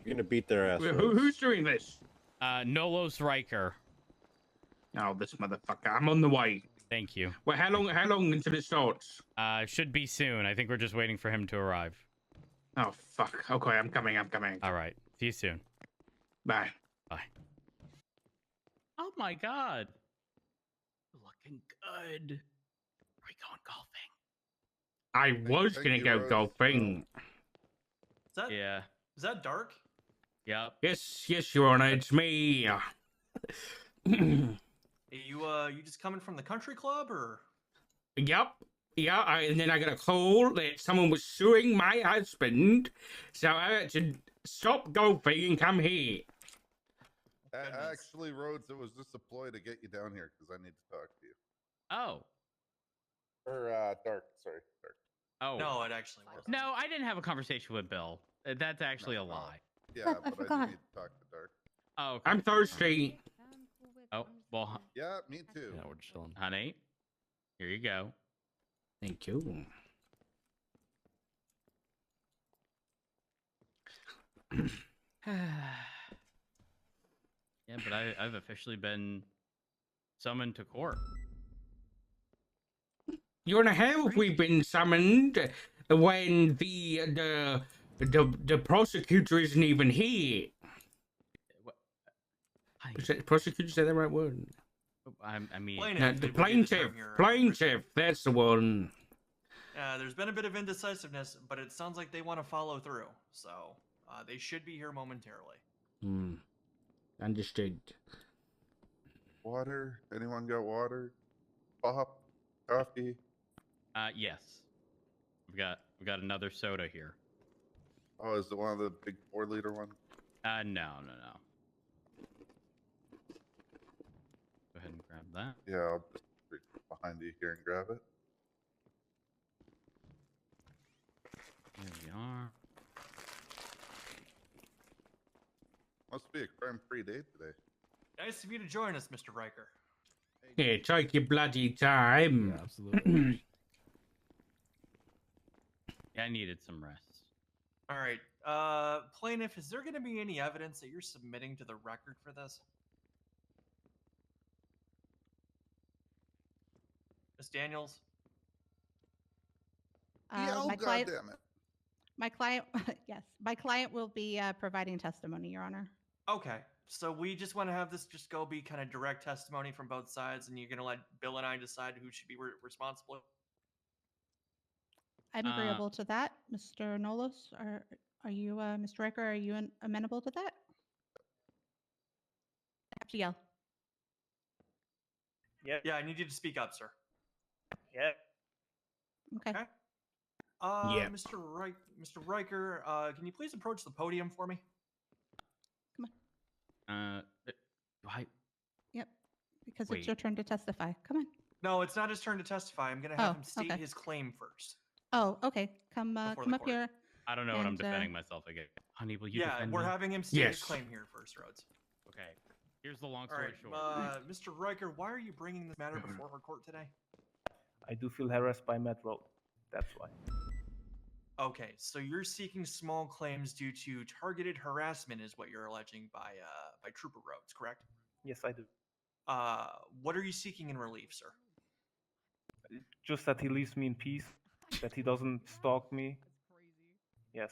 You're gonna beat their ass. Who's doing this? Nolos Riker. Oh, this motherfucker. I'm on the way. Thank you. Well, how long until it starts? Should be soon. I think we're just waiting for him to arrive. Oh, fuck. Okay, I'm coming. All right. See you soon. Bye. Bye. Oh my god. Looking good. Are we going golfing? I was gonna go golfing. Is that Dark? Yep. Yes, Your Honor, it's me. Hey, you just coming from the country club, or? Yep. Yeah, and then I got a call that someone was suing my husband, so I had to stop golfing and come here. Actually, Rhodes, it was just a ploy to get you down here because I need to talk to you. Oh. Or Dark, sorry, Dark. Oh. No, it actually wasn't. No, I didn't have a conversation with Bill. That's actually a lie. Yeah, I but I forgot. need to talk to Dark. Oh. Okay. I'm thirsty. Oh, well, Yeah, me too. Yeah, we're chilling. honey, here you go. Thank you. Yeah, but I've officially been summoned to court. Your Honor, how have we been summoned when the prosecutor isn't even here? Prosecutor, say the right word. I mean, Plaintiff, The they would use the term plaintiff, here. that's the one. There's been a bit of indecisiveness, but it sounds like they want to follow through. So they should be here momentarily. Understood. Water? Anyone got water? Pop? Coffee? yes. We got another soda here. Oh, is it one of the big 4-liter ones? No. Go ahead and grab that. Yeah, I'll just reach behind you here and grab it. Here we are. Must be a crime-free day today. Nice of you to join us, Mr. Riker. Yeah, take your bloody time. Yeah, absolutely. Yeah, I needed some rest. All right, plaintiff, is there going to be any evidence that you're submitting to the record for this? Miss Daniels? My client, goddammit. yes, my client will be providing testimony, Your Honor. Okay, so we just want to have this just go be kind of direct testimony from both sides, and you're going to let Bill and I decide who should be responsible? I'm agreeable to that. Mr. Nolos, are you, Mr. Riker, are you amenable to that? I have to yell. Yeah, I need you to speak up, sir. Yeah. Okay. Okay. Yeah. Mr. Riker, can you please approach the podium for me? Do I? Yep. Because Wait. it's your turn to testify. Come on. No, it's not his turn to testify. I'm going to have Oh, him state okay. his claim first. Oh, okay. Come Before come the up court. here. I don't know what I'm And, defending myself against. Honey, will you Yeah, defend we're me? having him state Yes. his claim here first, Rhodes. Okay. Here's the long All story right, short. Mr. Riker, why are you bringing this matter before our court today? I do feel harassed by Matt Road. That's why. Okay, so you're seeking small claims due to targeted harassment, is what you're alleging by Trooper Rhodes, correct? Yes, I do. What are you seeking in relief, sir? Just that he leaves me in peace. That he doesn't stalk me. Yes.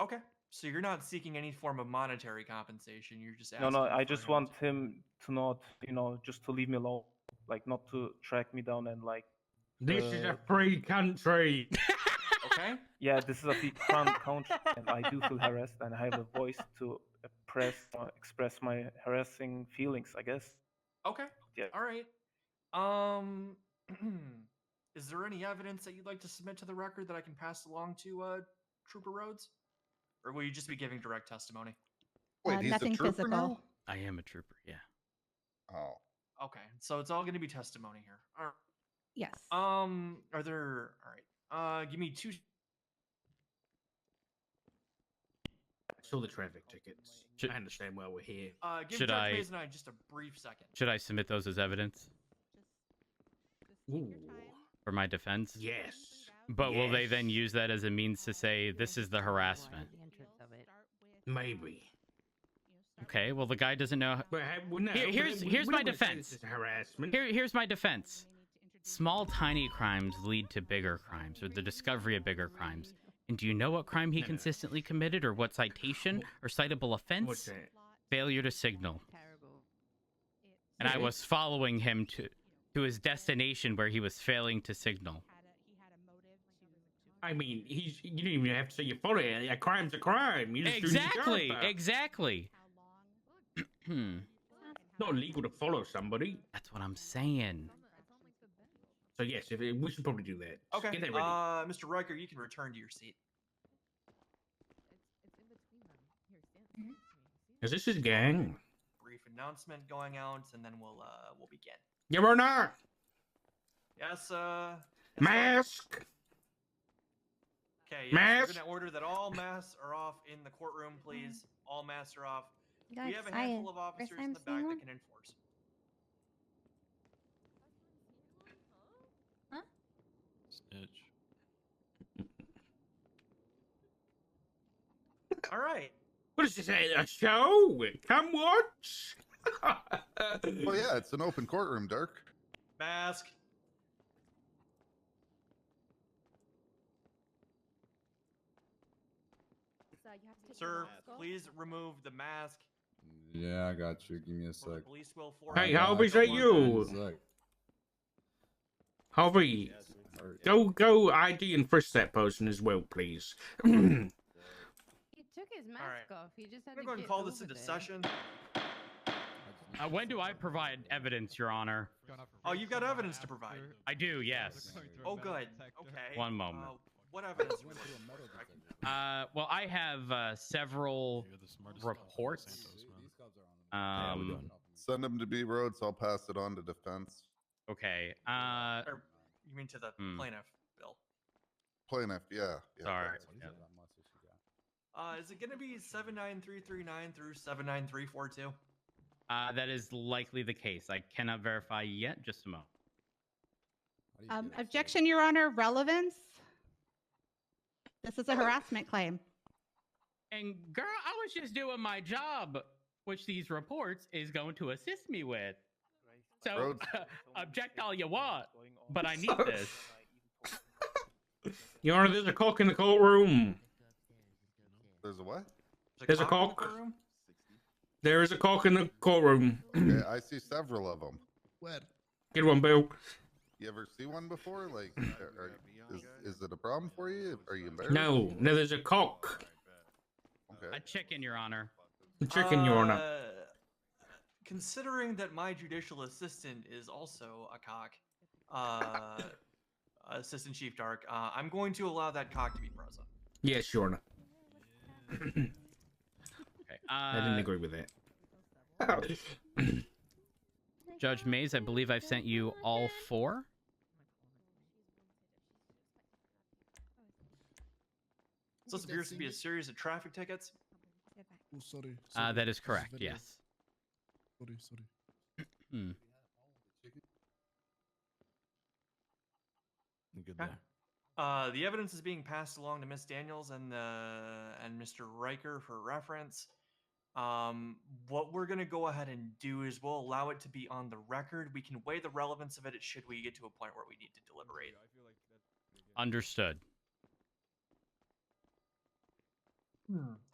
Okay, so you're not seeking any form of monetary compensation. You're just No, asking. I for just him want him to not, just to leave me alone. Like, not to track me down and, like... This is a free country. Okay. Yeah, this is a free country, and I do feel harassed, and I have a voice to express my harassing feelings, I guess. Okay. Yeah. All right. Is there any evidence that you'd like to submit to the record that I can pass along to Trooper Rhodes, or will you just be giving direct testimony? Wait, he's nothing a trooper physical. now? I am a trooper, yeah. Oh. Okay, so it's all going to be testimony here. All right. Yes. Are there? All right. Give me 2. Saw the traffic tickets. Should- I understand why we're here. Give Should Judge I- Mays and I just a brief second. Should I submit those as evidence Just take your Ooh. time. for my defense? Yes. But will they then Yes. use that as a means to say this is the harassment? Maybe. Okay, well the guy doesn't know. But no, Here's we my don't wanna say defense. this is harassment. Here's my defense. Small, tiny crimes lead to bigger crimes, or the discovery of bigger crimes. And do you know what crime he No. consistently committed, or what citation or citable What's offense? that? Failure to signal. And I Okay. was following him to his destination where he was failing to signal. I mean, you don't even have to say you follow it. A crime's a crime. You just Exactly, do your job. exactly. It's not illegal to follow somebody. That's what I'm saying. So yes, we should probably do that. Just Okay. Get that ready. Mr. Riker, you can return to your seat. Cause this is gang. Brief announcement going out, and then we'll begin. Your Honor, Yes, mask. Okay, yes, Mask. we're gonna order that all masks are off in the courtroom, please. All masks are off. You got We have a excited. handful of First officers in time the seeing back one? that can enforce. Snitch. All right. What is this? A show? Come watch. Well, yeah, it's an open courtroom, Dark. Mask. Sir, please remove the mask. Yeah, I got you. Give me a Or the sec. police will force Hey, you to Harvey, go say on you. that. Sec. Harvey, go ID and frisk that person as well, please. He took his mask right. off. He just had I'm to gonna go ahead get and call this over into there. session. When do I provide evidence, Your Honor? Oh, you've got evidence to provide. I do, yes. Oh, good. Okay. One moment. What evidence? are we looking for? I can- Well, I have several reports. Send them to B Roads. I'll pass it on to defense. Okay. Or, you mean to the Hmm. plaintiff, Bill? Plaintiff, yeah. Sorry. that's okay. Is it going to be 79339 through 79342? That is likely the case. I cannot verify yet. Just a moment. Objection, Your Honor. Relevance. This is a harassment claim. And girl, I was just doing my job, which these reports is going to assist me with. So, Rhodes. object all you want, but I need this. Your Honor, there's a cock in the courtroom. There's a what? There's a cop in the cock. courtroom? There is a cock in the courtroom. Okay, I see several of them. Get one, Bill. You ever see one before? Like, is it a problem for you? Are you embarrassed? No, there's a cock. Okay. A chicken, Your Honor. The chicken, Your Honor. Considering that my judicial assistant is also a cock, Assistant Chief Dark, I'm going to allow that cock to be present. Yes, Your Honor. Okay. I didn't agree with that. Judge Mays, I believe I've sent you all 4. So this appears to be a series of traffic tickets. Oh, sorry. That is correct. Yes. Sorry. Hmm. Good Okay. there. The evidence is being passed along to Miss Daniels and Mr. Riker for reference. What we're gonna go ahead and do is we'll allow it to be on the record. We can weigh the relevance of it should we get to a point where we need to deliberate. Understood.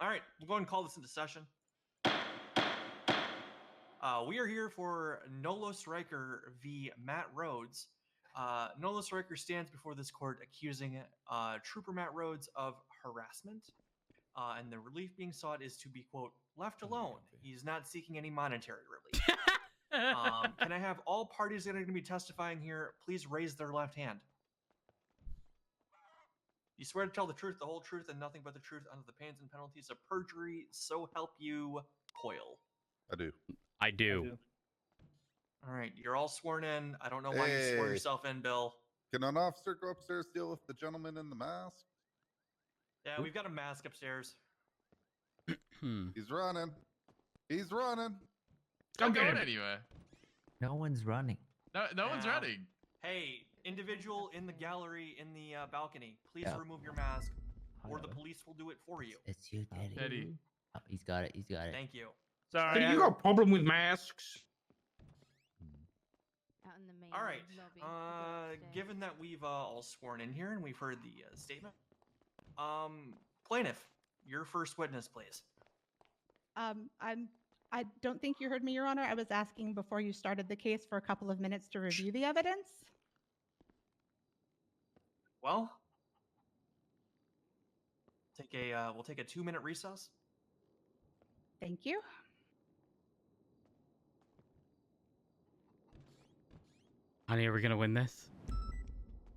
All right, we'll go ahead and call this into session. We are here for Nolos Riker v. Matt Rhodes. Nolos Riker stands before this court accusing Trooper Matt Rhodes of harassment. And the relief being sought is to be, quote, left alone. He's not seeking any monetary relief. Can I have all parties that are going to be testifying here please raise their left hand? You swear to tell the truth, the whole truth, and nothing but the truth under the pains and penalties of perjury, so help you, Coyle. I do. I do. All right, you're all sworn in. I don't know why you swore Hey. yourself in, Bill. Can an officer go upstairs deal with the gentleman in the mask? Yeah, we've got a mask upstairs. Hmm. He's running. He's running. Go I'm get going him. anyway. No one's running. No one's Yeah. running. Hey, individual in the gallery in the balcony, please Yeah. remove your mask, or the Hello. police will do it for you. It's you, Daddy. Eddie. Oh, he's got it. He's got it. Thank you. So you got a problem with masks? Out in the main All right. lobby. Given that we've all sworn in here and we've heard the statement, plaintiff, your first witness, please. I don't think you heard me, Your Honor. I was asking before you started the case for a couple of minutes to review the evidence. Well, we'll take a 2-minute recess. Thank you. Honey, are we gonna win this?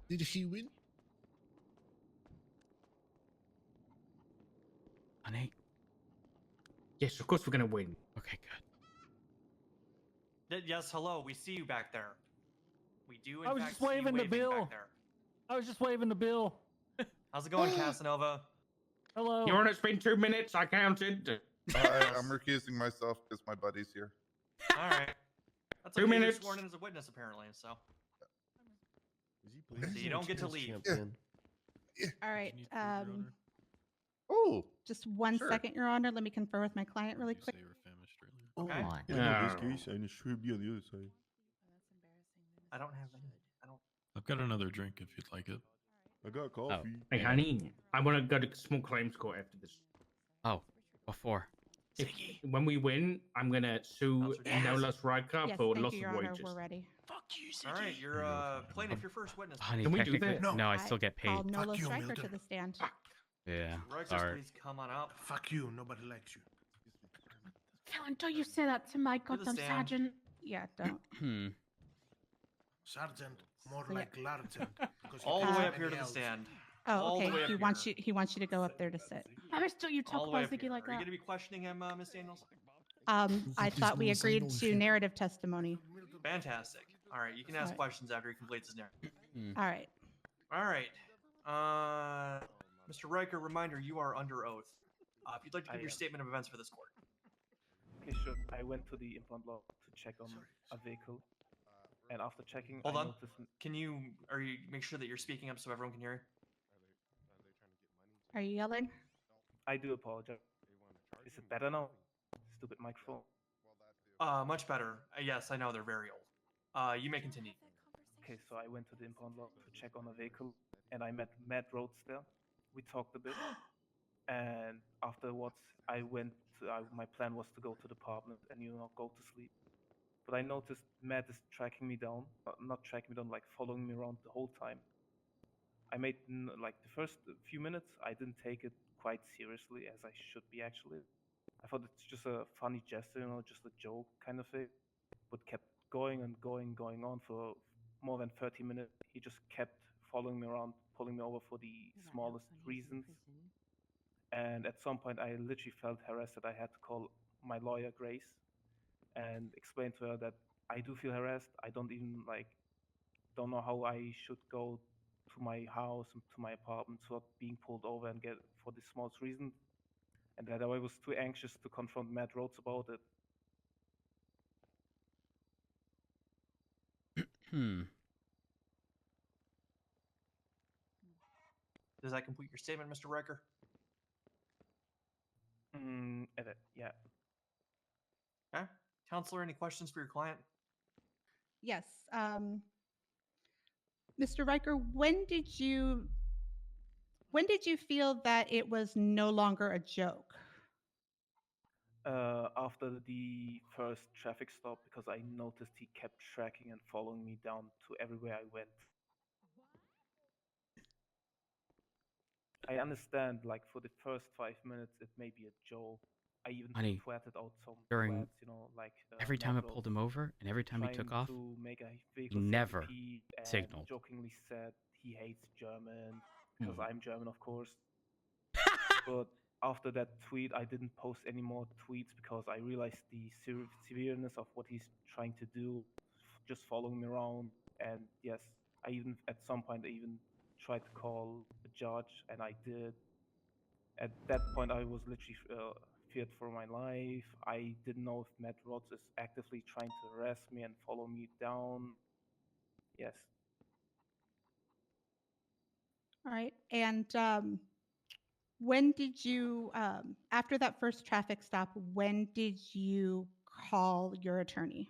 Did she win? Honey? Yes, of course we're gonna win. Okay, good. Yes, hello. We see you back there. We do. In I was fact, just see you waving the back bill. there. I was just waving the bill. How's it going, Casanova? Hello. Your Honor, it's been 2 minutes. I counted. I'm recusing myself because my buddy's here. All right. That's 2 okay. You're minutes. sworn in as a witness, apparently. So Is So you don't get to leave. All right. Oh, Just one Sure. second, Your Honor. Let me confer with my client really quick. Okay. Come on. Yeah. and it should be on the other side. I don't have any. I don't. I've got another drink if you'd like it. I got coffee. Hey, honey, I want to go to small claims court after this. Oh, before. If, when we win, I'm gonna sue Counselor Davis. Nolos Riker Yes, for thank loss you, of Your Honor. wages. We're ready. All right. You're plaintiff. Your first witness. Honey, Can we do technically- that? No, I still get paid. Call Nolos you, Stryker to Milton. the stand. Yeah. Rikers, Sorry. please come on up. Fuck you. Nobody likes you. Helen, don't you say that to my To the goddamn stand. sergeant. Yeah, don't. Hmm. Sergeant, more So, yeah. like Largent. All the way up here to the stand. Oh, All the okay. way up He wants here. you to go up there to sit. How much don't you All talk the way about up Ziggy here. like Are you that? going to be questioning him, Miss Daniels? I thought we agreed to narrative testimony. Fantastic. All right. You can ask Alright. questions after he completes his narrative. All right. All right. Mr. Riker, reminder, you are under oath. If you'd like to give I your am. statement of events for this court. Okay, sure. I went to the impound lot to check on a vehicle, and after checking, Hold I on. noticed. Can you make sure that you're speaking up so everyone can hear you? Are you yelling? I do apologize. Is it better now? Stupid microphone. Much better. Yes, I know they're very old. You may continue. Okay, so I went to the impound lot to check on a vehicle, and I met Dark-Rhodes there. We talked a bit, and afterwards, I went. My plan was to go to the apartment and go to sleep. But I noticed Matt is tracking me down, not tracking me down, like following me around the whole time. I made like the first few minutes, I didn't take it quite seriously as I should be actually. I thought it's just a funny gesture, just a joke kind of thing. But kept going and going on for more than 30 minutes. He just kept following me around, pulling me over for the smallest reasons. And at some point, I literally felt harassed that I had to call my lawyer, Grace, and explain to her that I do feel harassed. I don't even don't know how I should go to my house and to my apartment without being pulled over and get for the smallest reason, and that I was too anxious to confront Dark-Rhodes about it. Hmm. Does that complete your statement, Mr. Riker? Yeah. Okay. Counselor, any questions for your client? Yes. Mr. Riker, when did you feel that it was no longer a joke? After the first traffic stop, because I noticed he kept tracking and following me down to everywhere I went. I understand, for the first 5 minutes, it may be a joke. I even Honey, tweeted out some during tweets, every time I Dark-Rhodes pulled him over and every time he took trying off, to make a he vehicle never CCP and signaled. jokingly said he hates German because I'm German, of course. But after that tweet, I didn't post any more tweets because I realized the severeness of what he's trying to do, just following me around. And yes, at some point I even tried to call a judge, and I did. At that point, I was literally feared for my life. I didn't know if Dark-Rhodes is actively trying to harass me and follow me down. Yes. All right. And when did you, after that first traffic stop, when did you call your attorney?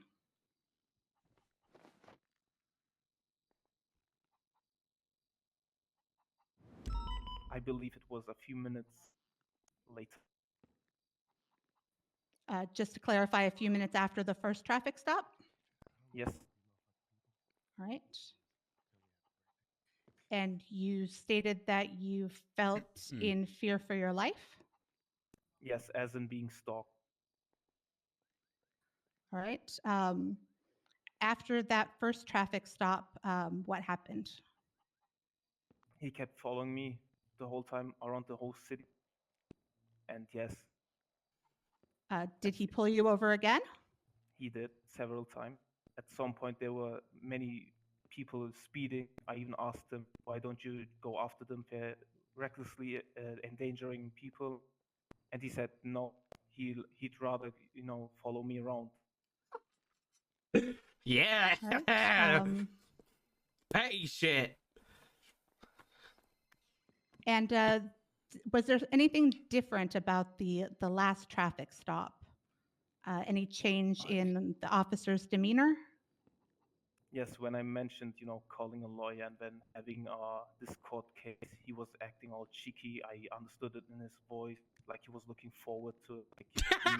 I believe it was a few minutes later. Just to clarify, a few minutes after the first traffic stop? Yes. All right. And you stated that you felt in fear for your life? Yes, as in being stalked. All right. After that first traffic stop, what happened? He kept following me the whole time around the whole city. And yes, Did he pull you over again? he did several times. At some point, there were many people speeding. I even asked him, why don't you go after them? They're recklessly endangering people. And he said, no, he'd rather, follow me around. Yeah. Right. Petty shit. And was there anything different about the last traffic stop? Any change in the officer's demeanor? Yes, when I mentioned, calling a lawyer and then having this court case, he was acting all cheeky. I understood it in his voice, like he was looking forward to it. Like he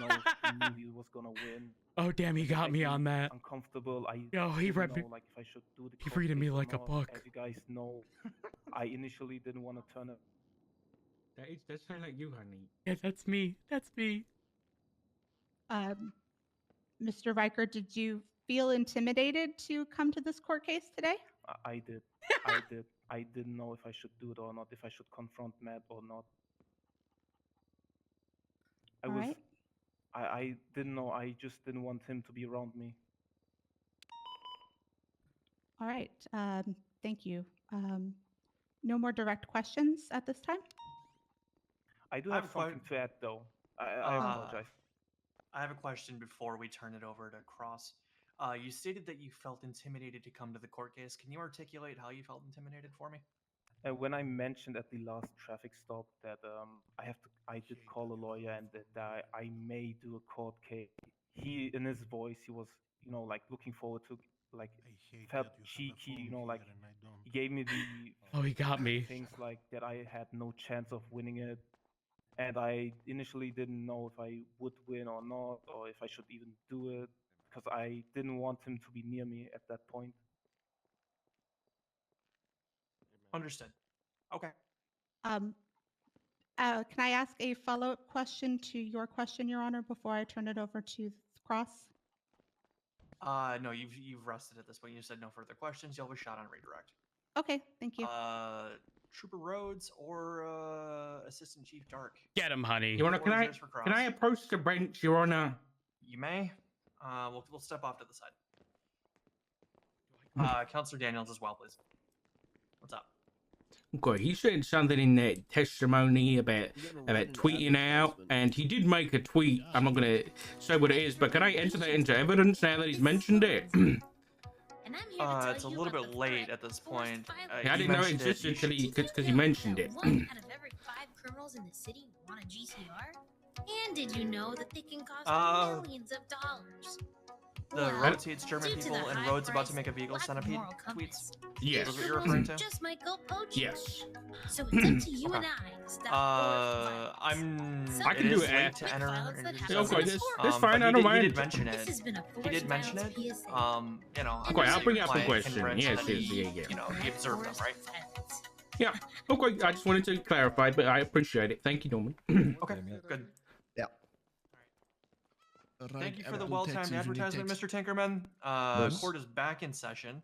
knew he was gonna win. Oh damn, he It got made me on that. Uncomfortable. I Yo, he didn't read me. know, like, if I should do the He court reading me case or like a not. book. As you guys know, I initially didn't want to turn it. That sounds like you, honey. Yeah, that's me. That's me. Mr. Riker, did you feel intimidated to come to this court case today? I did. I did. I didn't know if I should do it or not, if I should confront Matt or not. All right. I didn't know. I just didn't want him to be around me. All right. Thank you. No more direct questions at this time? I do I have have a something to add, though. I apologize. I have a question before we turn it over to Cross. You stated that you felt intimidated to come to the court case. Can you articulate how you felt intimidated for me? When I mentioned at the last traffic stop that I did call a lawyer and that I may do a court case. He, in his voice, he was, like looking forward to, like, felt cheeky, like he gave me the Oh, he got me. things like that I had no chance of winning it. And I initially didn't know if I would win or not, or if I should even do it, because I didn't want him to be near me at that point. Understood. Okay. Can I ask a follow-up question to your question, Your Honor, before I turn it over to Cross? No, you've rested at this point. You said no further questions. You'll have a shot on redirect. Okay, thank you. Trooper Rhodes or Assistant Chief Dark? Get him, honey. Floor Can is yours for I Cross. approach the bench, Your Honor? You may. We'll step off to the side. Counselor Daniels as well, please. What's up? Okay, he said something in that testimony about tweeting out, and he did make a tweet. I'm not gonna say what it is, but can I enter that into evidence now that he's mentioned it? It's a little bit late at this point. Yeah, I didn't know it existed because he mentioned it. 1 out of every 5 criminals in the city want a GCR? And did you know that they can cost millions of dollars? The Rhodes hates German people and Rhodes about to make a vehicle centipede tweets? Yes. Those what you're referring to? Just might go poaching. Yes. So it's up to you and I to stop I it can do is it. late to enter. Okay, that's fine. I don't mind. He did mention it. He did mention it. Okay, I'll bring up the question. Yes, yeah. He observed them, right? Yeah. Okay, I just wanted to clarify, but I appreciate it. Thank you, Norman. Okay, good. Yeah. Thank you for the well-timed advertisement, Mr. Tinkerman. Court is back in session.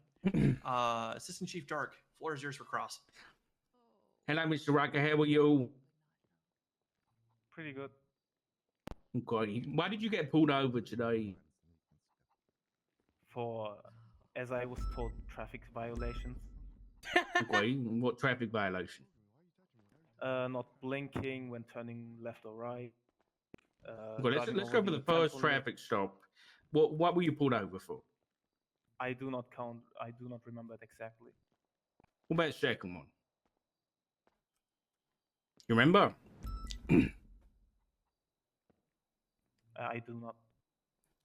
Assistant Chief Dark, floor is yours for Cross. Hello, Mr. Riker. How are you? Pretty good. Okay. Why did you get pulled over today? For, as I was told, traffic violations. Okay. What traffic violation? Not blinking when turning left or right. Okay, let's go for the first traffic stop. What were you pulled over for? I do not count. I do not remember it exactly. What about the second one? You remember? I do not.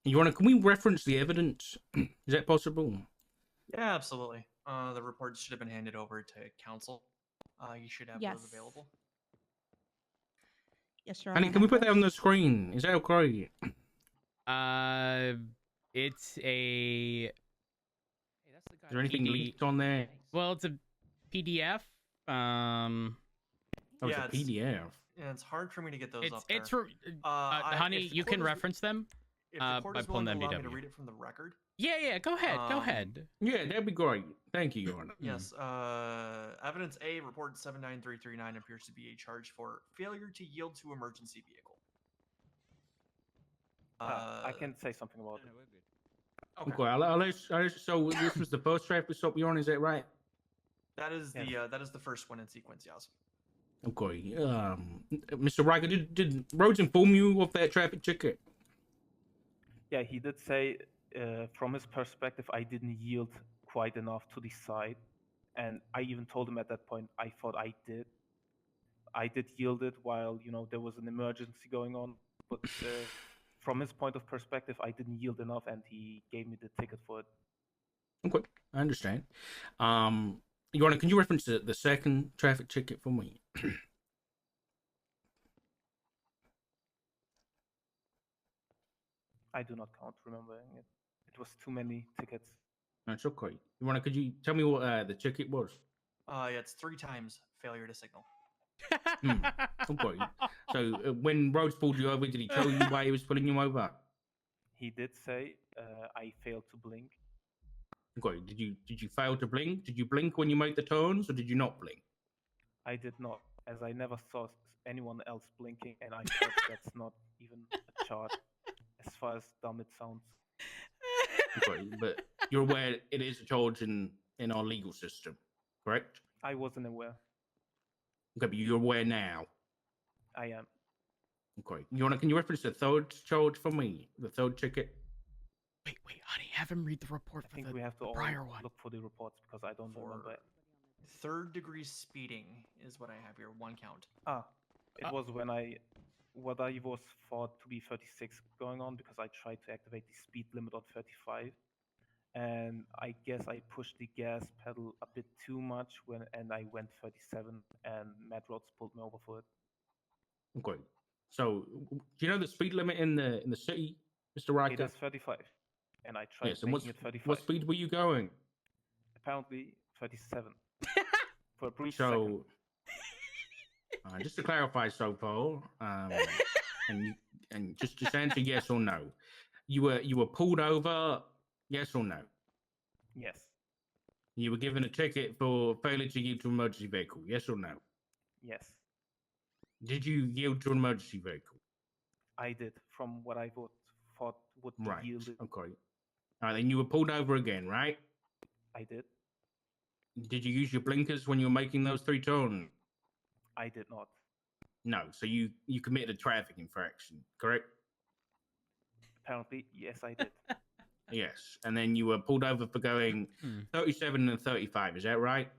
You wanna? Can we reference the evidence? Is that possible? Yeah, absolutely. The report should have been handed over to counsel. You should have Yes. those available. Yes, Your Honey, Honor. can we put that on the screen? Is that okay? It's a. Is there anything PD leaked on there? Well, it's a PDF. Oh, Yeah, it's a PDF. Yeah, it's hard for me to get those up It's there. honey, if the you court can is- reference them If the court by is pulling willing to the allow me to MDW. read it from the record. Yeah, go ahead, go Um, ahead. Yeah, that'd be great. Thank you, Your Honor. Yes. Evidence A, report 79339 appears to be a charge for failure to yield to emergency vehicle. I can say something about it. Okay, so this was the first traffic stop you're on, is that right? That is the first one in sequence. Yes. Okay. Mr. Riker, did Rhodes inform you of that traffic ticket? Yeah, he did say, from his perspective, I didn't yield quite enough to the side, and I even told him at that point I thought I did. I did yield it while there was an emergency going on, but from his point of perspective, I didn't yield enough, and he gave me the ticket for it. Okay, I understand. Your Honor, can you reference the second traffic ticket for me? I do not count remembering it. It was too many tickets. That's okay. Your Honor, could you tell me what the ticket was? Yeah, it's 3 times failure to signal. Okay. So when Rhodes pulled you over, did he tell you why he was pulling you over? He did say I failed to blink. Okay. Did you fail to blink? Did you blink when you made the turns, or did you not blink? I did not, as I never saw anyone else blinking, and I thought that's not even a charge, as far as dumb it sounds. Okay, but you're aware it is a charge in our legal system, correct? I wasn't aware. Okay, but you're aware now. I am. Okay. Your Honor, can you reference the third charge for me? The third ticket? Wait, honey, have him read the report I think we have to all prior one. look for the reports because I don't remember it. 3rd degree speeding is what I have here. 1 count. It was when I was thought to be 36 going on because I tried to activate the speed limit on 35, and I guess I pushed the gas pedal a bit too much and I went 37, and Matt Rhodes pulled me over for it. Okay. So, do you know the speed limit in the city, Mr. Riker? It is 35, and I tried Yes, and making it 35. what speed were you going? Apparently 37. For a brief second. So, just to clarify, so far, and just answer yes or no. You were pulled over, yes or no? Yes. You were given a ticket for failure to yield to an emergency vehicle, yes or no? Yes. Did you yield to an emergency vehicle? I did, from what I thought would be Right. yielded. Okay. All right, then you were pulled over again, right? I did. Did you use your blinkers when you were making those 3 turns? I did not. No. So you committed a traffic infraction, correct? Apparently, yes, I did. Yes. And then you were pulled over for going 37 and 35. Is that right?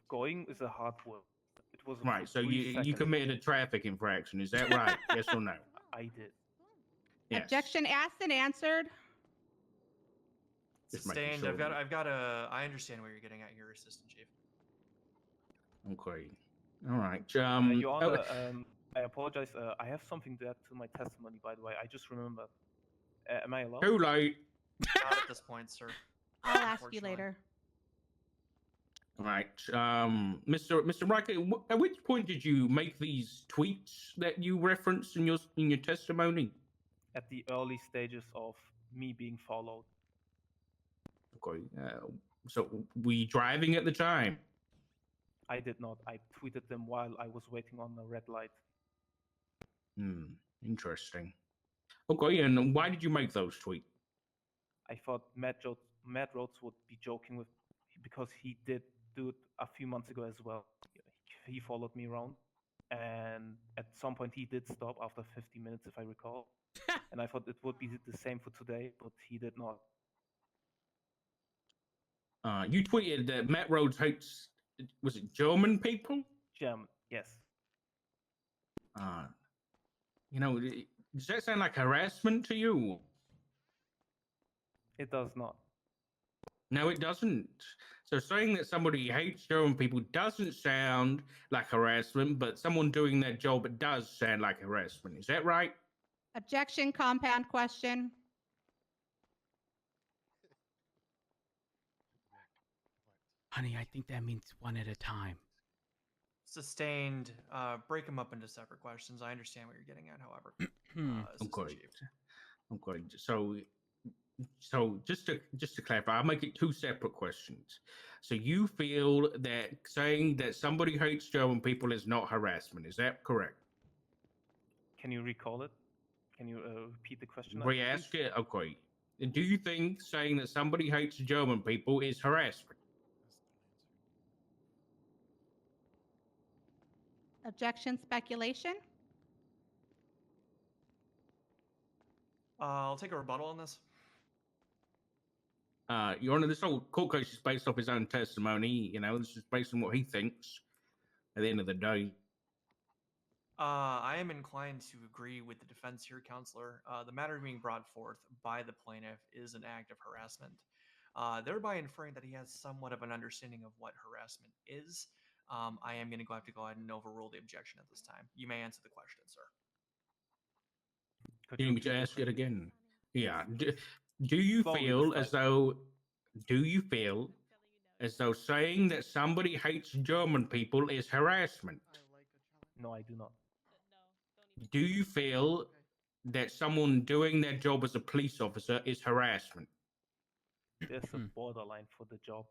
Going is a hard word. It was a Right. So brief you second. committed a traffic infraction. Is that right? Yes or no? I did. Yes. Objection asked and answered. Just making Sustained. sure. I've got a. I understand where you're getting at here, Assistant Chief. Okay. All right. Your Honor, I apologize. I have something to add to my testimony, by the way. I just remembered. Am I allowed? Too late. Not at this point, sir. I'll ask you Unfortunately. later. All right. Mr. Riker, at which point did you make these tweets that you referenced in your testimony? At the early stages of me being followed. Okay. So were you driving at the time? I did not. I tweeted them while I was waiting on the red light. Interesting. Okay, and why did you make those tweets? I thought Matt Rhodes would be joking with, because he did do it a few months ago as well. He followed me around, and at some point he did stop after 50 minutes, if I recall. And I thought it would be the same for today, but he did not. You tweeted that Matt Rhodes hates, was it German people? German, yes. You know, does that sound like harassment to you? It does not. No, it doesn't. So saying that somebody hates German people doesn't sound like harassment, but someone doing that job does sound like harassment. Is that right? Objection, compound question. Honey, I think that means one at a time. Sustained. Break them up into separate questions. I understand what you're getting at, however. Okay. Okay. So just to clarify, I'll make it two separate questions. So you feel that saying that somebody hates German people is not harassment? Is that correct? Can you recall it? Can you repeat the question? Re-ask it. Okay. Do you think saying that somebody hates German people is harassment? Objection, speculation. I'll take a rebuttal on this. Your Honor, this whole court case is based off his own testimony. You know, this is based on what he thinks at the end of the day. I am inclined to agree with the defense here, Counselor. The matter being brought forth by the plaintiff is an act of harassment, thereby inferring that he has somewhat of an understanding of what harassment is. I am going to have to go ahead and overrule the objection at this time. You may answer the question, sir. You need me to ask it again? Yeah. Do you feel as though saying that somebody hates German people is harassment? No, I do not. Do you feel that someone doing their job as a police officer is harassment? There's a borderline for the job.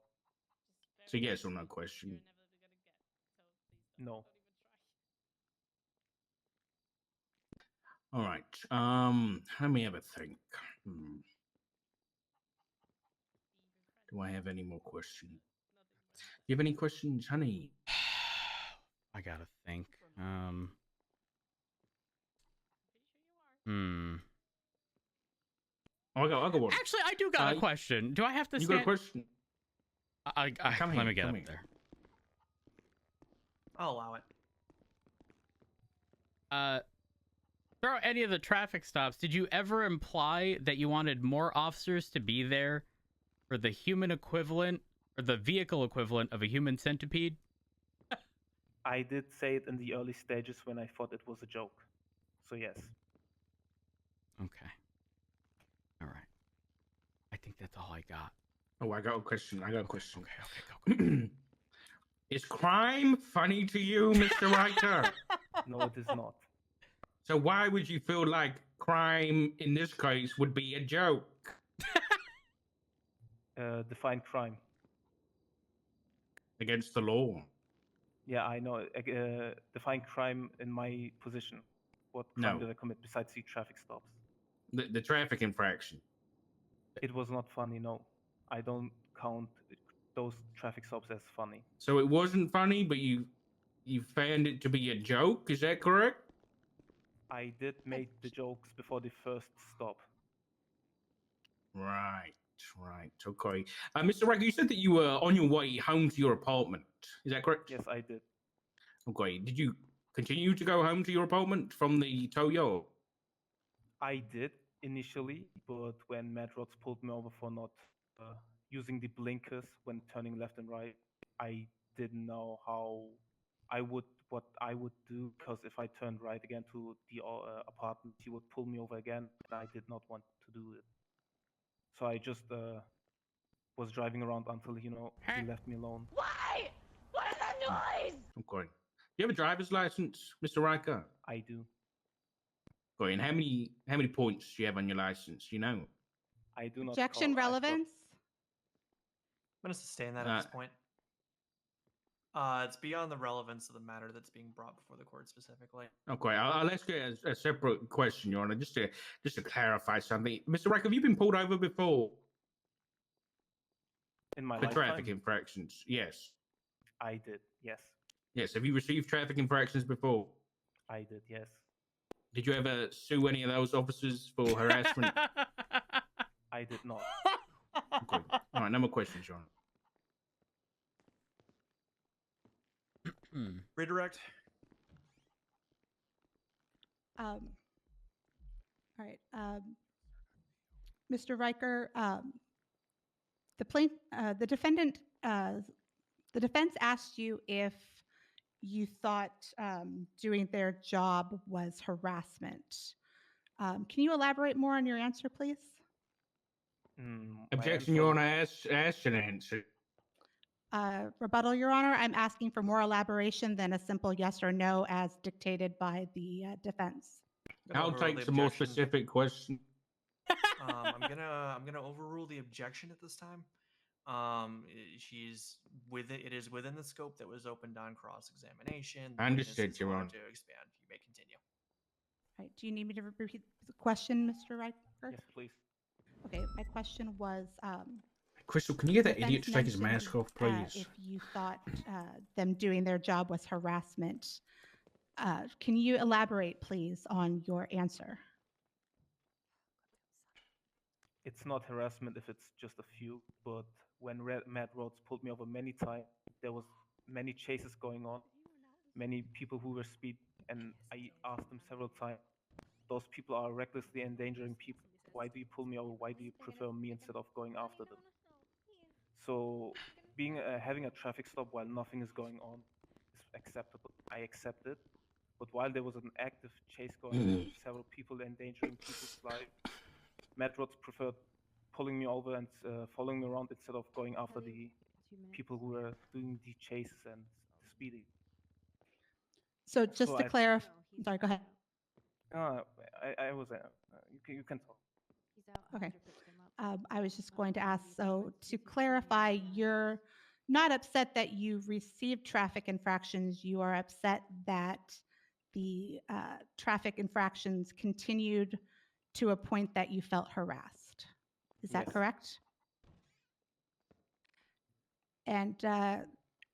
It's a yes or no question. No. All right. Let me have a think. Do I have any more questions? Do you have any questions, honey? I gotta think. I'll go one. Actually, I do got a question. Do I have to? You got a question? Let me get up there. I'll allow it. Throughout any of the traffic stops, did you ever imply that you wanted more officers to be there for the human equivalent or the vehicle equivalent of a human centipede? I did say it in the early stages when I thought it was a joke. So yes. Okay. All right. I think that's all I got. Oh, I got a question. Okay, go. Is crime funny to you, Mr. Riker? No, it is not. So why would you feel like crime in this case would be a joke? Define crime. Against the law. Yeah, I know. Define crime in my position. What crime No. did I commit besides the traffic stops? The traffic infraction. It was not funny, no. I don't count those traffic stops as funny. So it wasn't funny, but you found it to be a joke, is that correct? I did make the jokes before the first stop. Right. Okay. Mr. Riker, you said that you were on your way home to your apartment. Is that correct? Yes, I did. Okay. Did you continue to go home to your apartment from the tow yard? I did initially, but when Dark-Rhodes pulled me over for not using the blinkers when turning left and right, I didn't know what I would do, because if I turned right again to the apartment, he would pull me over again, and I did not want to do it. So I just was driving around until he left me alone. Why? What is that noise? Okay. Do you have a driver's license, Mr. Riker? I do. Okay. And how many points do you have on your license? You know. I do not. Objection, relevance. I'm going to sustain that at this point. It's beyond the relevance of the matter that's being brought before the court specifically. Okay, I'll ask you a separate question, Your Honor, just to clarify something. Mr. Riker, have you been pulled over before? In my for lifetime? traffic infractions? Yes. I did, yes. Yes. Have you received traffic infractions before? I did, yes. Did you ever sue any of those officers for harassment? I did not. Okay. All right, no more questions, Your Honor. Redirect. All right. Mr. Riker, the defendant, the defense asked you if you thought doing their job was harassment. Can you elaborate more on your answer, please? Objection, Your Honor. Ask an answer. Rebuttal, Your Honor. I'm asking for more elaboration than a simple yes or no as dictated by the defense. I'll take some more specific questions. I'm gonna overrule the objection at this time. She's within. It is within the scope that was opened on cross-examination. I understood, Your Honor. To expand, you may continue. All right. Do you need me to repeat the question, Mr. Riker? Yes, please. Okay. My question was. Crystal, can you get that defense idiot to take his mentioned, mask off, please? If you thought them doing their job was harassment, can you elaborate, please, on your answer? It's not harassment if it's just a few, but when Matt Rhodes pulled me over many times, there was many chases going on, many people who were speed, and I asked them several times, those people are recklessly endangering people. Why do you pull me over? Why do you prefer me instead of going after them? So having a traffic stop while nothing is going on is acceptable. I accept it. But while there was an active chase going on, several people endangering people's lives, Matt Rhodes preferred pulling me over and following me around instead of going after the people who were doing the chases and speeding. So just to clarify, sorry, go ahead. I was you can talk. Okay. I was just going to ask, so to clarify, you're not upset that you received traffic infractions. You are upset that the traffic infractions continued to a point that you felt harassed. Is that correct? And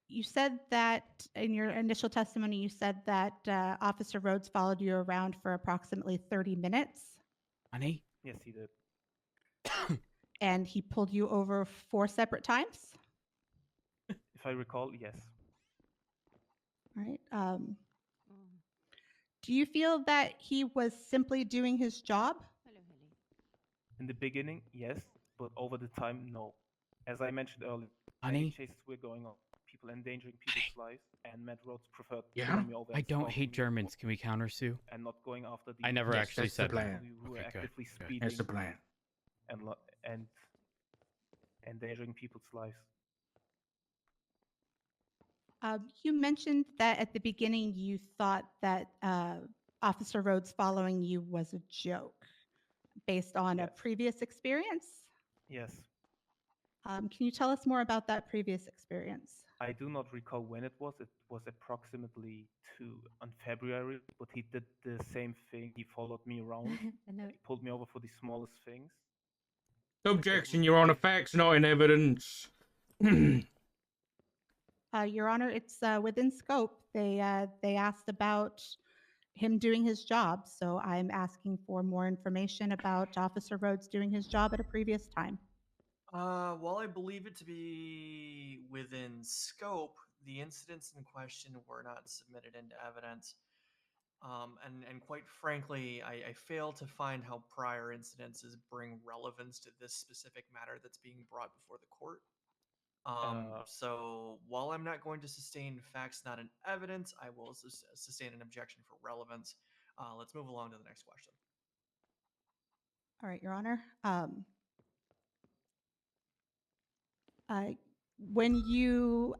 you said that in your initial testimony, you said that Officer Rhodes followed you around for approximately 30 minutes. Honey? Yes, he did. And he pulled you over 4 separate times? If I recall, yes. All right. Do you feel that he was simply doing his job? In the beginning, yes, but over the time, no. As I mentioned earlier, Honey? many chases were going on, people endangering people's lives, and Matt Rhodes preferred Yeah? pulling me over. I and don't stopping hate me Germans. Can we countersue? and not going after the I never Yes, actually that's the said that. plan. who were Okay, good, actively good. speeding That's the plan. and endangering people's lives. You mentioned that at the beginning you thought that Officer Rhodes following you was a joke based on a previous experience. Yes. Can you tell us more about that previous experience? I do not recall when it was. It was approximately on February, but he did the same thing. He followed me around. He pulled me over for the smallest things. Objection, Your Honor. Facts, not in evidence. Your Honor, it's within scope. They asked about him doing his job, so I'm asking for more information about Officer Rhodes doing his job at a previous time. While I believe it to be within scope, the incidents in question were not submitted into evidence. And quite frankly, I fail to find how prior incidences bring relevance to this specific matter that's being brought before the court. So while I'm not going to sustain facts not in evidence, I will sustain an objection for relevance. Let's move along to the next question. All right, Your Honor. When you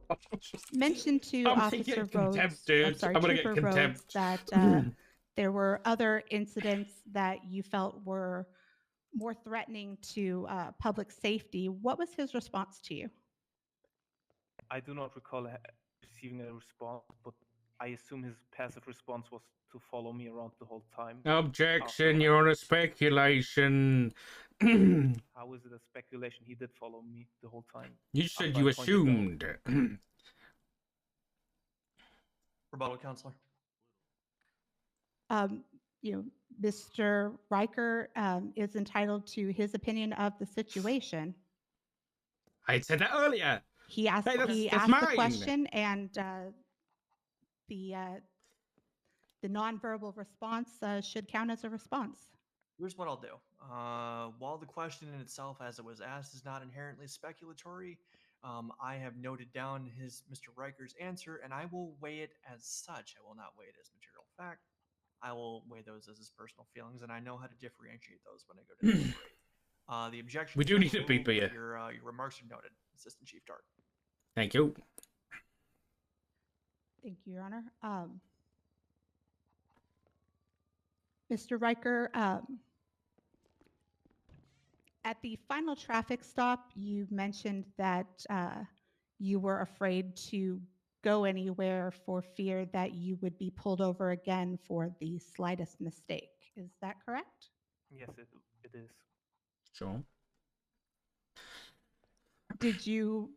mentioned to Officer Rhodes, Trooper Rhodes, that there were other incidents that you felt were more threatening to public safety, what was his response to you? I do not recall receiving a response, but I assume his passive response was to follow me around the whole time. Objection, Your Honor. Speculation. How is it a speculation? He did follow me the whole time. You said you assumed. Rebuttal, Counselor. Mr. Riker is entitled to his opinion of the situation. I said that earlier. He asked, Hey, that's the mine. question, and the nonverbal response should count as a response. Here's what I'll do. While the question in itself, as it was asked, is not inherently speculatory, I have noted down Mr. Riker's answer, and I will weigh it as such. I will not weigh it as material fact. I will weigh those as his personal feelings, and I know how to differentiate those when I go to deliberate. The objection. We do need a beep here. Your remarks are noted, Assistant Chief Dark. Thank you. Thank you, Your Honor. Mr. Riker, at the final traffic stop, you mentioned that you were afraid to go anywhere for fear that you would be pulled over again for the slightest mistake. Is that correct? Yes, it is. Sure. Did you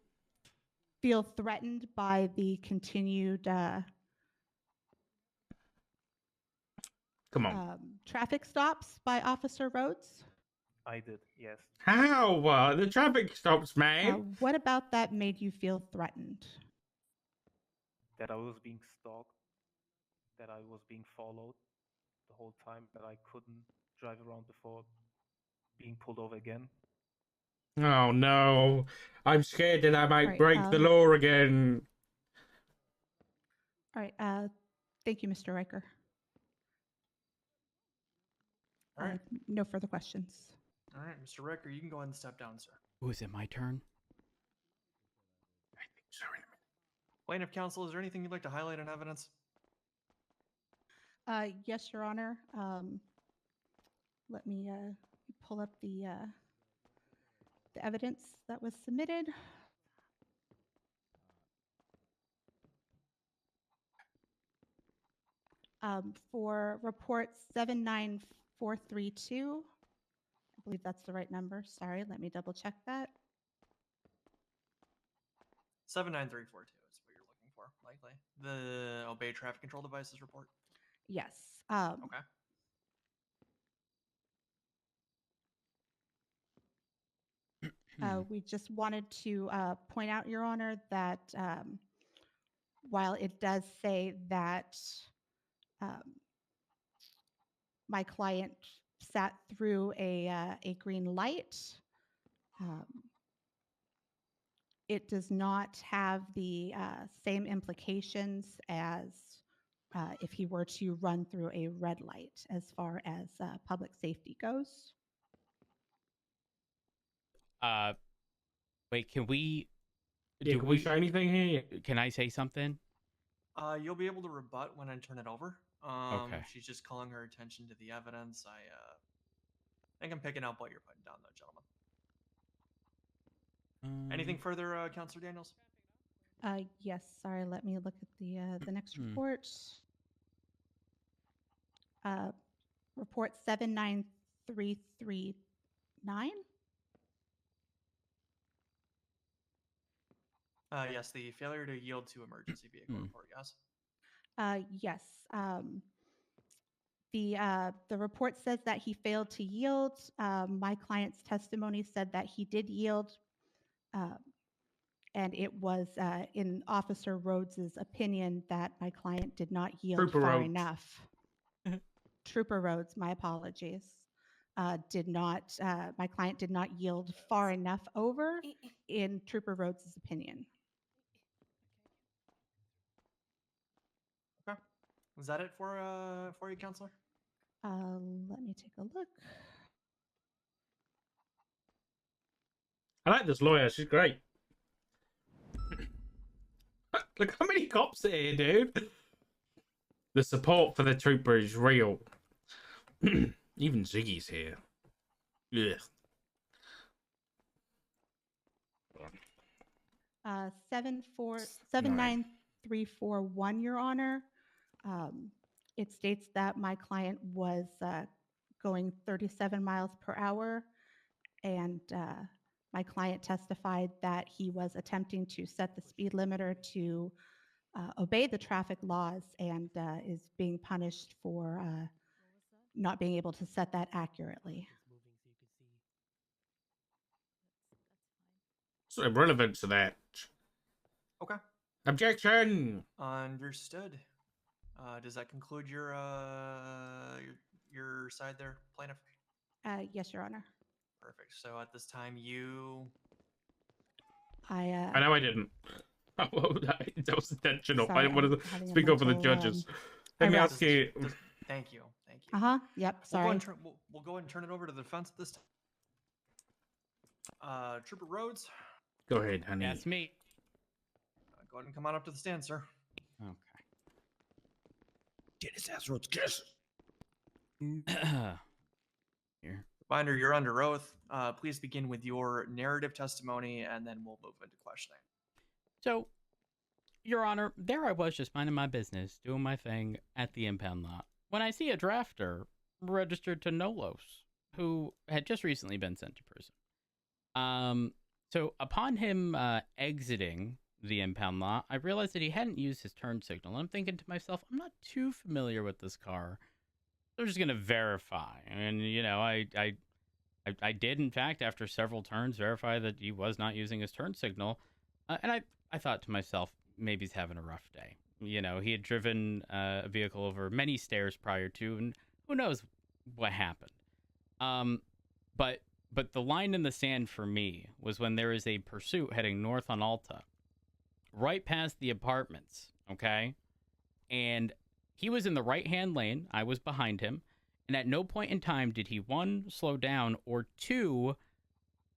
feel threatened by the continued Come on. traffic stops by Officer Rhodes? I did, yes. How? The traffic stops, man. What about that made you feel threatened? That I was being stalked, that I was being followed the whole time, that I couldn't drive around before being pulled over again. Oh no. I'm scared that I might Right, break the law again. All right. Thank you, Mr. Riker. All right. No further questions. All right, Mr. Riker, you can go ahead and step down, sir. Oh, is it my turn? I think so in a minute. Plaintiff counsel, is there anything you'd like to highlight in evidence? Yes, Your Honor. Let me pull up the evidence that was submitted. For report 79432, I believe that's the right number. Sorry, let me double check that. 79342 is what you're looking for, likely. The Obey Traffic Control Devices report? Yes. Okay. We just wanted to point out, Your Honor, that while it does say that my client sat through a green light, it does not have the same implications as if he were to run through a red light as far as public safety goes. Wait, can we? Yeah, can we say anything here? Can I say something? You'll be able to rebut when I turn it over. Okay. She's just calling her attention to the evidence. I think I'm picking up what you're putting down, though, gentlemen. Anything further, Counselor Daniels? Yes. Sorry. Let me look at the next report. Report 79339. Yes, the failure to yield to emergency vehicle report. Yes. Yes. The report says that he failed to yield. My client's testimony said that he did yield, and it was in Officer Rhodes's opinion that my client did not yield Trooper far Rhodes. enough. Trooper Rhodes, my apologies. Did not. My client did not yield far enough over, in Trooper Rhodes's opinion. Okay. Is that it for you, Counselor? Let me take a look. I like this lawyer. She's great. Look how many cops are here, dude. The support for the trooper is real. Even Ziggy's here. Yeah. 79341, Your Honor. It states that my client was going 37 miles per hour, and my client testified that he was attempting to set the speed limiter to obey the traffic laws and is being punished for not being able to set that accurately. What's the relevance to that? Okay. Objection! Understood. Does that conclude your side there, plaintiff? Yes, Your Honor. Perfect. So at this time, you. I know I didn't. That was intentional. Sorry, I didn't want I'm to having a speak over the mental, judges. Let me arrest. ask you. Thank you. Thank you. Yep. We'll go, Sorry. and we'll go ahead and turn it over to the defense at this time. Trooper Rhodes. Go ahead, honey. That's me. Go ahead and come on up to the stand, sir. Okay. Get his ass, Rhodes. Kiss. Here. Binder, you're under oath. Please begin with your narrative testimony, and then we'll move into questioning. So, Your Honor, there I was just minding my business, doing my thing at the impound lot, when I see a drafter registered to Nolos, who had just recently been sent to prison. So upon him exiting the impound lot, I realized that he hadn't used his turn signal. And I'm thinking to myself, I'm not too familiar with this car. I'm just going to verify. And, you know, I did, in fact, after several turns, verify that he was not using his turn signal. And I thought to myself, maybe he's having a rough day. You know, he had driven a vehicle over many stairs prior to, and who knows what happened. But the line in the sand for me was when there is a pursuit heading north on Alta, right past the apartments, okay? And he was in the right-hand lane. I was behind him. And at no point in time did he, one, slow down, or two,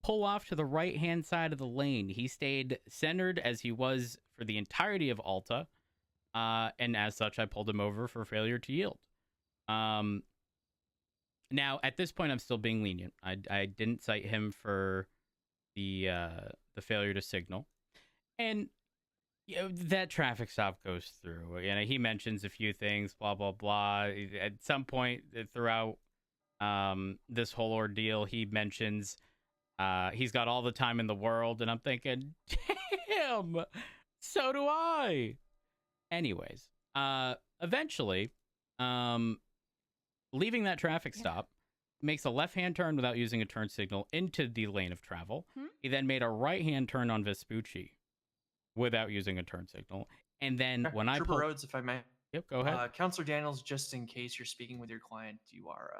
pull off to the right-hand side of the lane. He stayed centered as he was for the entirety of Alta. And as such, I pulled him over for failure to yield. Now, at this point, I'm still being lenient. I didn't cite him for the failure to signal. And you know, that traffic stop goes through. You know, he mentions a few things, blah, blah, blah. At some point throughout this whole ordeal, he mentions he's got all the time in the world. And I'm thinking, damn, so do I. Anyways, eventually, leaving that traffic stop, makes a left-hand turn without using a turn signal into the lane of travel. He then made a right-hand turn on Vespucci without using a turn signal. And then when I Trooper Rhodes, if I may. Yep, go ahead. Counselor Daniels, just in case you're speaking with your client, you are,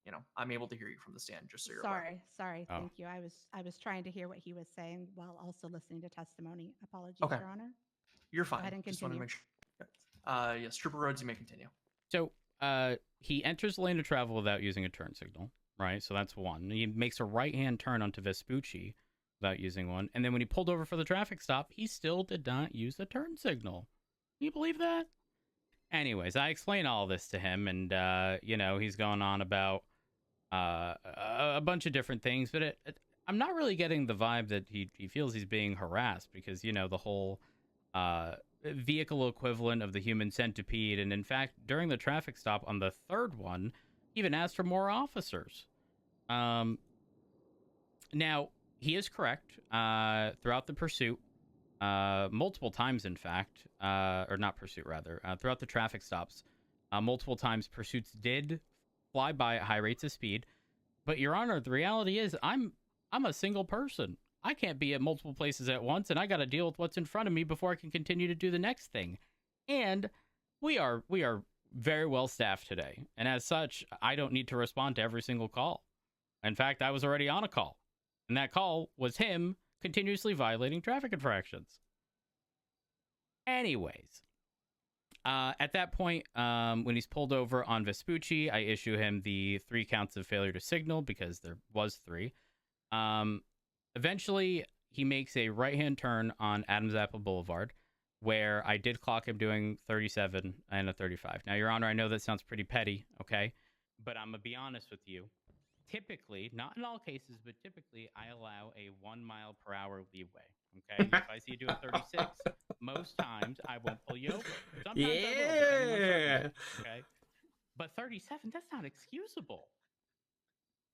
you know, I'm able to hear you from the stand, just so you're aware. Sorry. Oh. Thank you. I was trying to hear what he was saying while also listening to testimony. Apologies, Okay. Your Honor. You're fine. ahead and Just want to continue. make sure. Yes, Trooper Rhodes, you may continue. So he enters the lane of travel without using a turn signal, right? So that's one. He makes a right-hand turn onto Vespucci without using one. And then when he pulled over for the traffic stop, he still did not use the turn signal. Can you believe that? Anyways, I explain all this to him, and, you know, he's going on about a bunch of different things, but I'm not really getting the vibe that he feels he's being harassed because, you know, the whole vehicle equivalent of the human centipede. And in fact, during the traffic stop on the third one, he even asked for more officers. Now, he is correct. Throughout the pursuit, multiple times, in fact, or not pursuit, rather, throughout the traffic stops, multiple times pursuits did fly by at high rates of speed. But, Your Honor, the reality is I'm a single person. I can't be at multiple places at once, and I got to deal with what's in front of me before I can continue to do the next thing. And we are very well staffed today, and as such, I don't need to respond to every single call. In fact, I was already on a call, and that call was him continuously violating traffic infractions. Anyways, at that point, when he's pulled over on Vespucci, I issue him the 3 counts of failure to signal because there was 3. Eventually, he makes a right-hand turn on Adams Apple Boulevard, where I did clock him doing 37 and a 35. Now, Your Honor, I know that sounds pretty petty, okay? But I'm going to be honest with you. Typically, not in all cases, but typically, I allow a 1 mile per hour leeway, okay? If I see you doing 36, most times I won't pull you over. Sometimes I will, depending on traffic, okay? But 37, that's not excusable.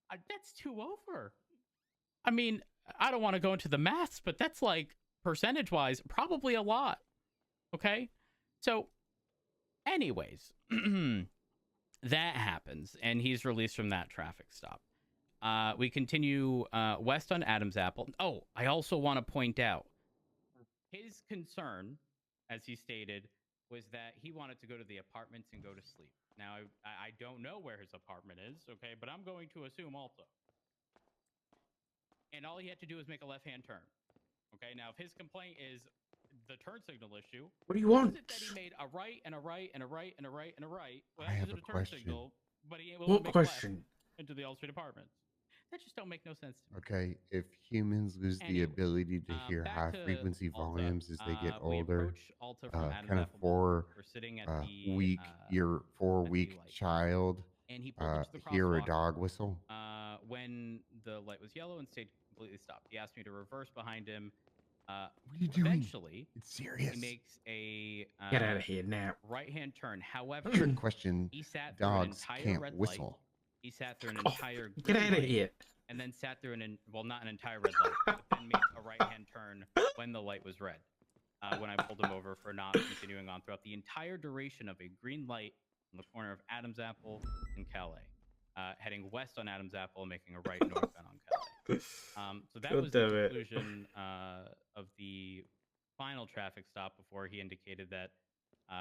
That's 2 over. I mean, I don't want to go into the maths, but that's like percentage-wise, probably a lot. Okay? So, anyways, that happens, and he's released from that traffic stop. We continue west on Adams Apple. Oh, I also want to point out his concern, as he stated, was that he wanted to go to the apartments and go to sleep. Now, I don't know where his apartment is, okay, but I'm going to assume also. And all he had to do was make a left-hand turn. Okay, now if his complaint is the turn signal issue, What do you how want? is it that he made a right and a right and a right and a right and a right I without have using a a turn question. signal, but he ain't able What to make question? left into the L Street apartments? That just don't make no sense to me. Okay, if humans lose the Anyways, ability to hear back high to frequency Alta. volumes as they get We older, approach Alta from Adam's kind of Apple Boulevard. We're sitting at the your at the 4-week light. child And he pulled up to the hear a crosswalk. dog whistle? When the light was yellow and stayed completely stopped, he asked me to reverse behind him. What are you doing? Eventually, It's serious. he makes a Get out of here now. right-hand turn. However, Trick question. he sat through Dogs an entire can't red whistle. light. He sat through an Oh, entire get green out of light, here. and then sat through well, not an entire red light, but then made a right-hand turn when the light was red. When I pulled him over for not continuing on throughout the entire duration of a green light on the corner of Adam's Apple and Calais, heading west on Adam's Apple and making a right northbound on Calais. So that was the conclusion of the final traffic stop before he indicated that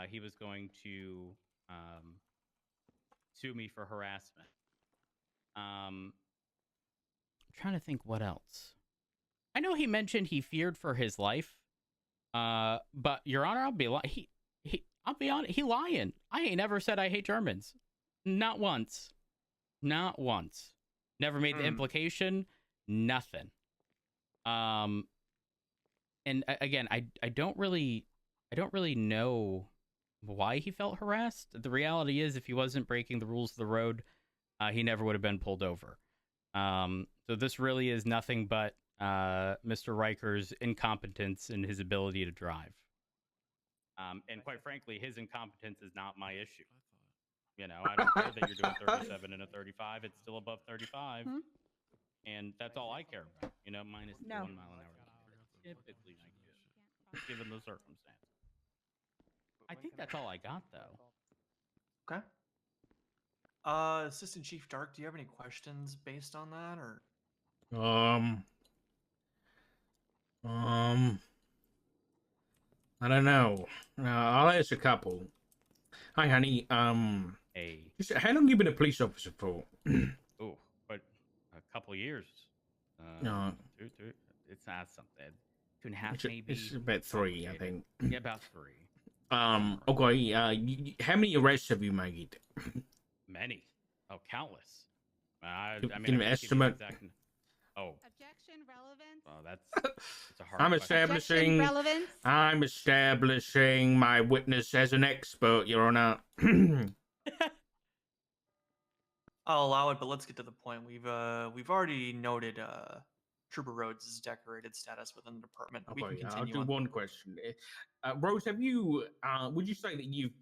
he was going to sue me for harassment. I'm trying to think what else. I know he mentioned he feared for his life. But Your Honor, I'll be I'll be honest, he lying. I ain't never said I hate Germans. Not once. Not once. Never made the implication. Nothing. And again, I don't really know why he felt harassed. The reality is, if he wasn't breaking the rules of the road, he never would have been pulled over. So this really is nothing but Mr. Riker's incompetence in his ability to drive. And quite frankly, his incompetence is not my issue. You know, I don't care that you're doing 37 and a 35. It's still above 35. And that's all I care about. You know, minus the 1 mile an hour. Typically, I get, given the circumstance. I think that's all I got, though. Okay. Assistant Chief Dark, do you have any questions based on that, or? I don't know. I'll ask a couple. Hi, honey. Hey. How long you been a police officer for? Oh, but a couple years. No. It's not something. 2.5 maybe. It's about 3, I think. Yeah, about 3. Okay. How many arrests have you made? Many. Oh, countless. I Can mean, you estimate? Oh. Objection, relevance. Oh, that's a hard Objection, relevance. I'm establishing my witness as an expert, Your Honor. I'll allow it, but let's get to the point. We've already noted Trooper Rhodes' decorated status within the department. We can Okay, I'll continue do on. one question. Rose, have you? Would you say that you've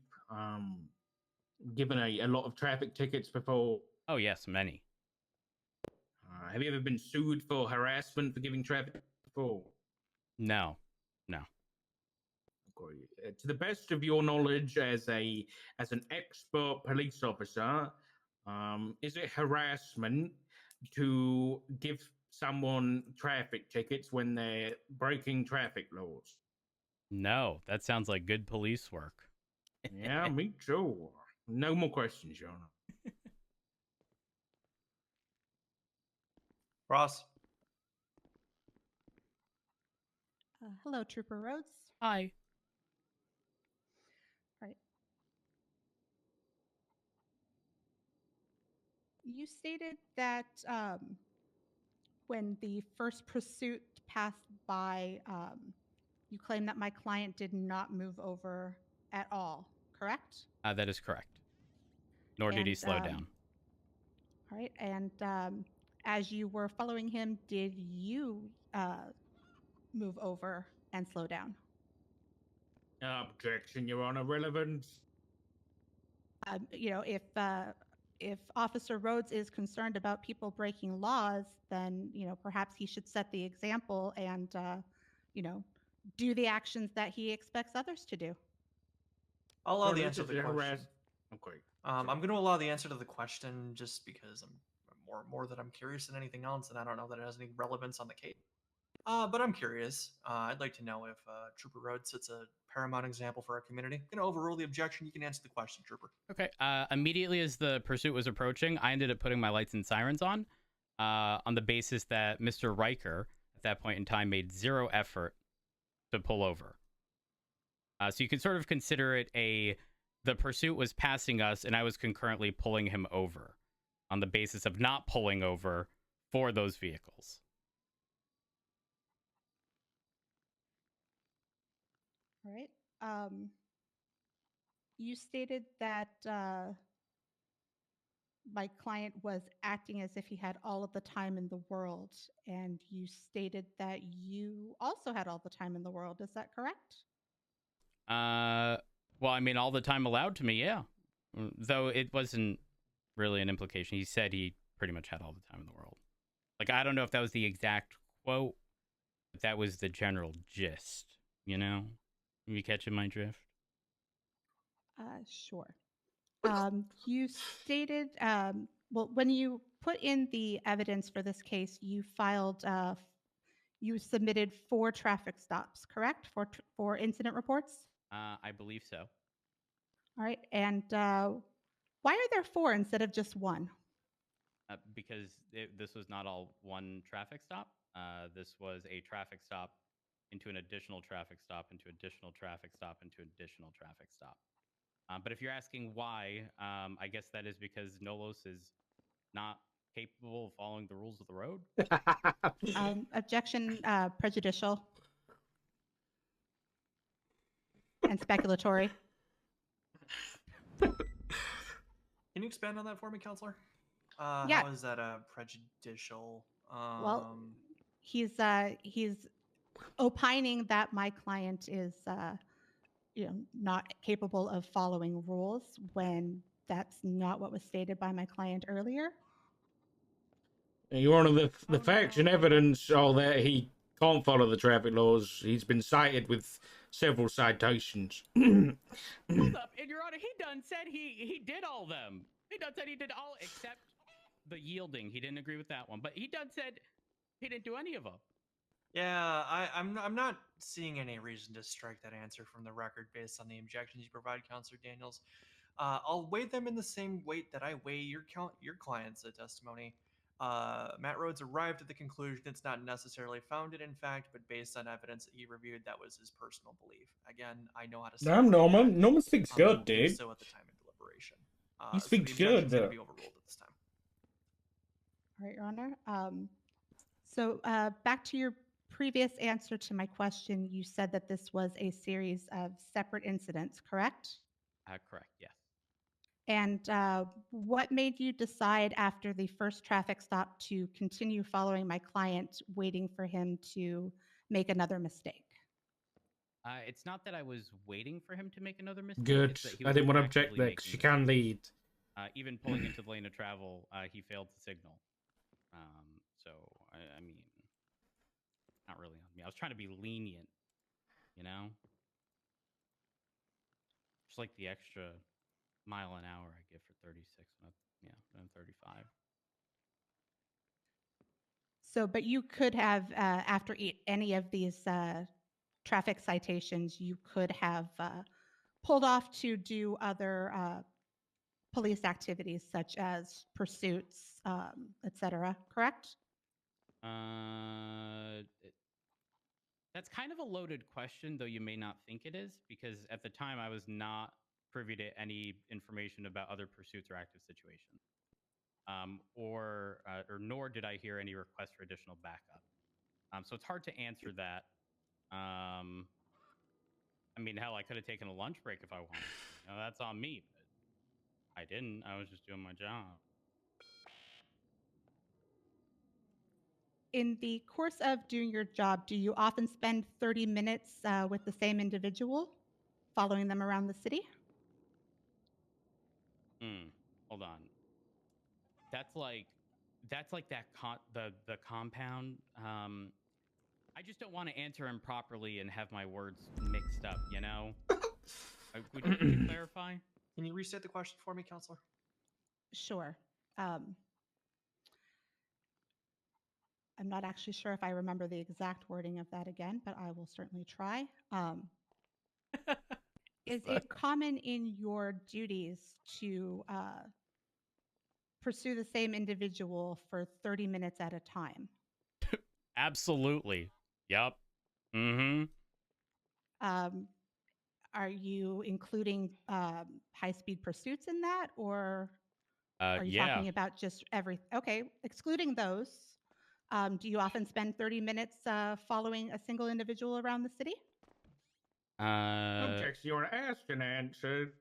given a lot of traffic tickets before? Oh yes, many. Have you ever been sued for harassment for giving traffic before? No. Okay. To the best of your knowledge, as an expert police officer, is it harassment to give someone traffic tickets when they're breaking traffic laws? No, that sounds like good police work. Yeah, me too. No more questions, Your Honor. Ross. Hello, Trooper Rhodes. Hi. All right. You stated that when the first pursuit passed by, you claimed that my client did not move over at all, correct? That is correct. Nor did he slow down. All right. And as you were following him, did you move over and slow down? Objection, Your Honor. Relevance. You know, if Officer Rhodes is concerned about people breaking laws, then, you know, perhaps he should set the example and, you know, do the actions that he expects others to do. I'll allow the answer to the question. Okay. I'm going to allow the answer to the question just because I'm more that I'm curious than anything else, and I don't know that it has any relevance on the case. But I'm curious. I'd like to know if Trooper Rhodes sets a paramount example for our community. I'm gonna overrule the objection. You can answer the question, Trooper. Okay. Immediately as the pursuit was approaching, I ended up putting my lights and sirens on the basis that Mr. Riker at that point in time made zero effort to pull over. So you can sort of consider it the pursuit was passing us, and I was concurrently pulling him over on the basis of not pulling over for those vehicles. All right. You stated that my client was acting as if he had all of the time in the world, and you stated that you also had all the time in the world. Is that correct? Well, I mean, all the time allowed to me, yeah. Though it wasn't really an implication. He said he pretty much had all the time in the world. Like, I don't know if that was the exact quote, but that was the general gist, you know? You catching my drift? Sure. You stated, well, when you put in the evidence for this case, you filed, you submitted 4 traffic stops, correct? 4 incident reports? I believe so. All right. And why are there 4 instead of just 1? Because this was not all one traffic stop. This was a traffic stop into an additional traffic stop, into additional traffic stop, into additional traffic stop. But if you're asking why, I guess that is because Nolos is not capable of following the rules of the road. Objection, prejudicial and speculatory. Can you expand on that for me, Counselor? Yeah. How is that prejudicial? Well, he's opining that my client is not capable of following rules when that's not what was stated by my client earlier. Your Honor, the facts and evidence are that he can't follow the traffic laws. He's been cited with several citations. Hold up, and Your Honor, he done said he did all them. He done said he did all except the yielding. He didn't agree with that one, but he done said he didn't do any of them. Yeah, I'm not seeing any reason to strike that answer from the record based on the objections you provide, Counselor Daniels. I'll weigh them in the same weight that I weigh your client's testimony. Matt Rhodes arrived at the conclusion it's not necessarily founded in fact, but based on evidence that he reviewed, that was his personal belief. Again, I know how to. Damn, Norman. Norman speaks good, dude. So at the time of deliberation, he speaks so the objection's good. gonna be overruled at this time. All right, Your Honor. So back to your previous answer to my question, you said that this was a series of separate incidents, correct? Correct, yes. And what made you decide after the first traffic stop to continue following my client, waiting for him to make another mistake? It's not that I was waiting for him to make another mistake. Good. It's that he I was didn't want to object actively there because making she can lead. even pulling into the lane of travel, he failed to signal. So, I mean, not really on me. I was trying to be lenient, you know? Just like the extra mile an hour I give for 36, I'm 35. So, but you could have, after any of these traffic citations, you could have pulled off to do other police activities such as pursuits, etc. Correct? That's kind of a loaded question, though you may not think it is, because at the time I was not privy to any information about other pursuits or active situations, or nor did I hear any requests for additional backup. So it's hard to answer that. I mean, hell, I could have taken a lunch break if I wanted. You know, that's on me, but I didn't. I was just doing my job. In the course of doing your job, do you often spend 30 minutes with the same individual, following them around the city? Hold on. That's like that the compound. I just don't want to answer improperly and have my words mixed up, you know? Would you clarify? Can you restate the question for me, Counselor? Sure. I'm not actually sure if I remember the exact wording of that again, but I will certainly try. Is it common in your duties to pursue the same individual for 30 minutes at a time? Absolutely. Yep. Mm-hmm. Are you including high-speed pursuits in that, or are you Yeah. talking about just okay, excluding those, do you often spend 30 minutes following a single individual around the city? Subjects you're asked and answered.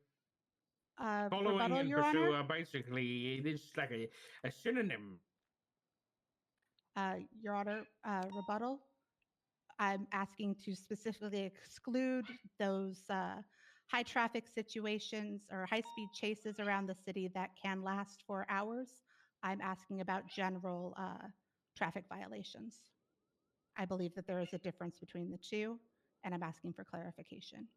Following Rebuttal, and Your Honor? pursue are basically, it's like a synonym. Your Honor, rebuttal. I'm asking to specifically exclude those high traffic situations or high speed chases around the city that can last for hours. I'm asking about general traffic violations. I believe that there is a difference between the two, and I'm asking for clarification.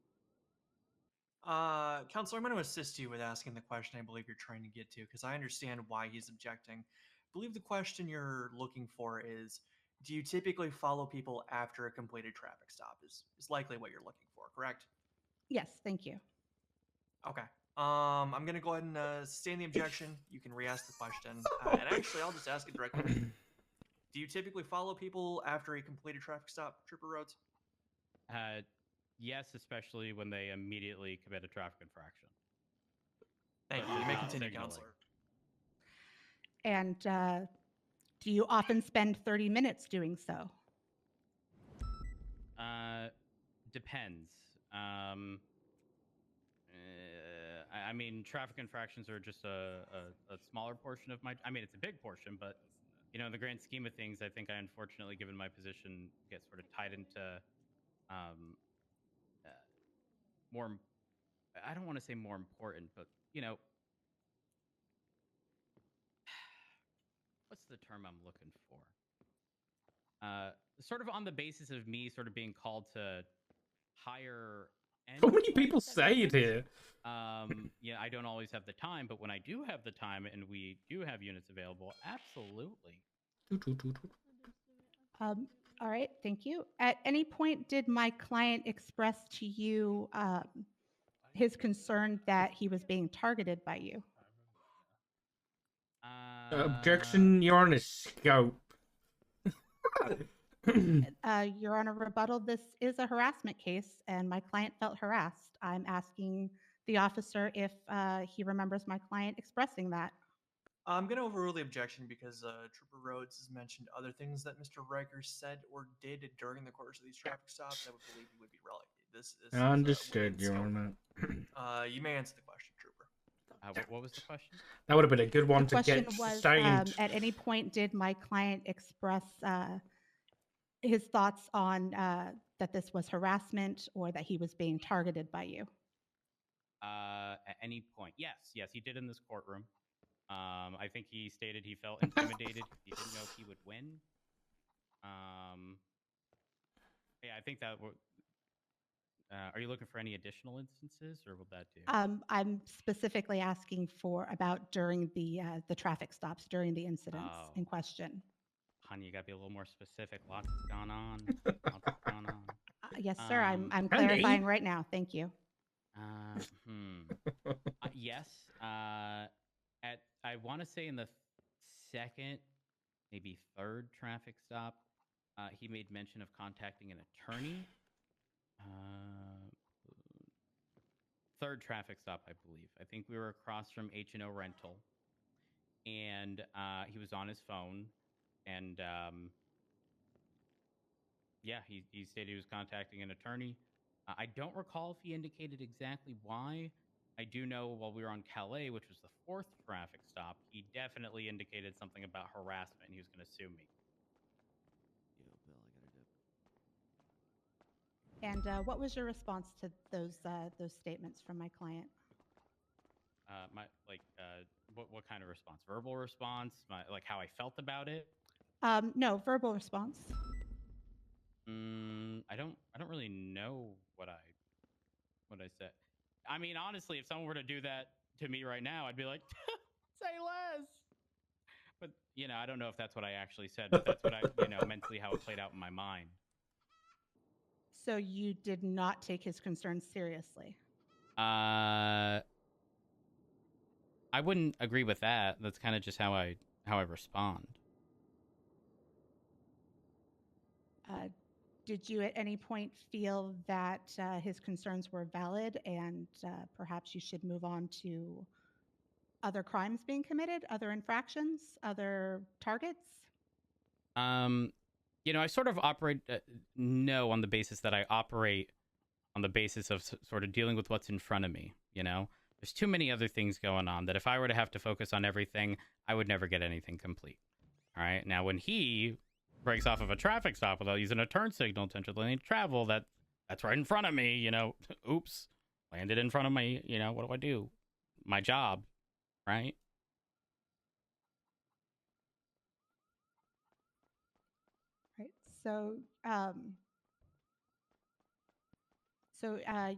Counselor, I'm going to assist you with asking the question I believe you're trying to get to, because I understand why he's objecting. I believe the question you're looking for is, do you typically follow people after a completed traffic stop is likely what you're looking for, correct? Yes, thank you. Okay. I'm going to go ahead and sustain the objection. You can re-ask the question. And actually, I'll just ask it directly. Do you typically follow people after a completed traffic stop, Trooper Rhodes? Yes, especially when they immediately commit a traffic infraction. Thank you. You may continue, Counselor. And do you often spend 30 minutes doing so? Depends. I mean, traffic infractions are just a smaller portion of my. I mean, it's a big portion, but you know, in the grand scheme of things, I think I unfortunately, given my position, get sort of tied into more. I don't want to say more important, but you know, what's the term I'm looking for? Sort of on the basis of me sort of being called to higher. So many people say it here. Yeah, I don't always have the time, but when I do have the time and we do have units available, absolutely. All right, thank you. At any point, did my client express to you his concern that he was being targeted by you? Objection, you're on a scope. Your Honor, rebuttal, this is a harassment case, and my client felt harassed. I'm asking the officer if he remembers my client expressing that. I'm going to overrule the objection because Trooper Rhodes has mentioned other things that Mr. Riker said or did during the course of these traffic stops. I would believe he would be relevant. This is Understood, Your Honor. You may answer the question, Trooper. What was the question? That would have been a good one The to question get was, sustained. at any point, did my client express his thoughts on that this was harassment or that he was being targeted by you? At any point, yes, he did in this courtroom. I think he stated he felt intimidated. He didn't know if he would win. Yeah, I think that. Are you looking for any additional instances, or will that do? I'm specifically asking for about during the traffic stops, during the incidents in question. Honey, you gotta be a little more specific. Lots has gone on. Lots has gone on. Yes, sir. I'm clarifying right now. Thank you. Yes. I want to say in the second, maybe third traffic stop, he made mention of contacting an attorney. Third traffic stop, I believe. I think we were across from H&O Rental, and he was on his phone, and yeah, he stated he was contacting an attorney. I don't recall if he indicated exactly why. I do know while we were on Calais, which was the fourth traffic stop, he definitely indicated something about harassment, and he was going to sue me. And what was your response to those statements from my client? What kind of response? Verbal response? Like how I felt about it? No, verbal response. I don't really know what I said. I mean, honestly, if someone were to do that to me right now, I'd be like, say less. But I don't know if that's what I actually said, but that's what I, mentally how it played out in my mind. So you did not take his concerns seriously. I wouldn't agree with that. That's kind of just how I respond. Did you at any point feel that his concerns were valid and perhaps you should move on to other crimes being committed, other infractions, other targets? I sort of operate no on the basis that I operate on the basis of sort of dealing with what's in front of me. There's too many other things going on that if I were to have to focus on everything, I would never get anything complete. All right. Now, when he breaks off of a traffic stop without using a turn signal to enter the lane of travel, that's right in front of me. Oops, landed in front of me. What do I do? My job, right? Right. So,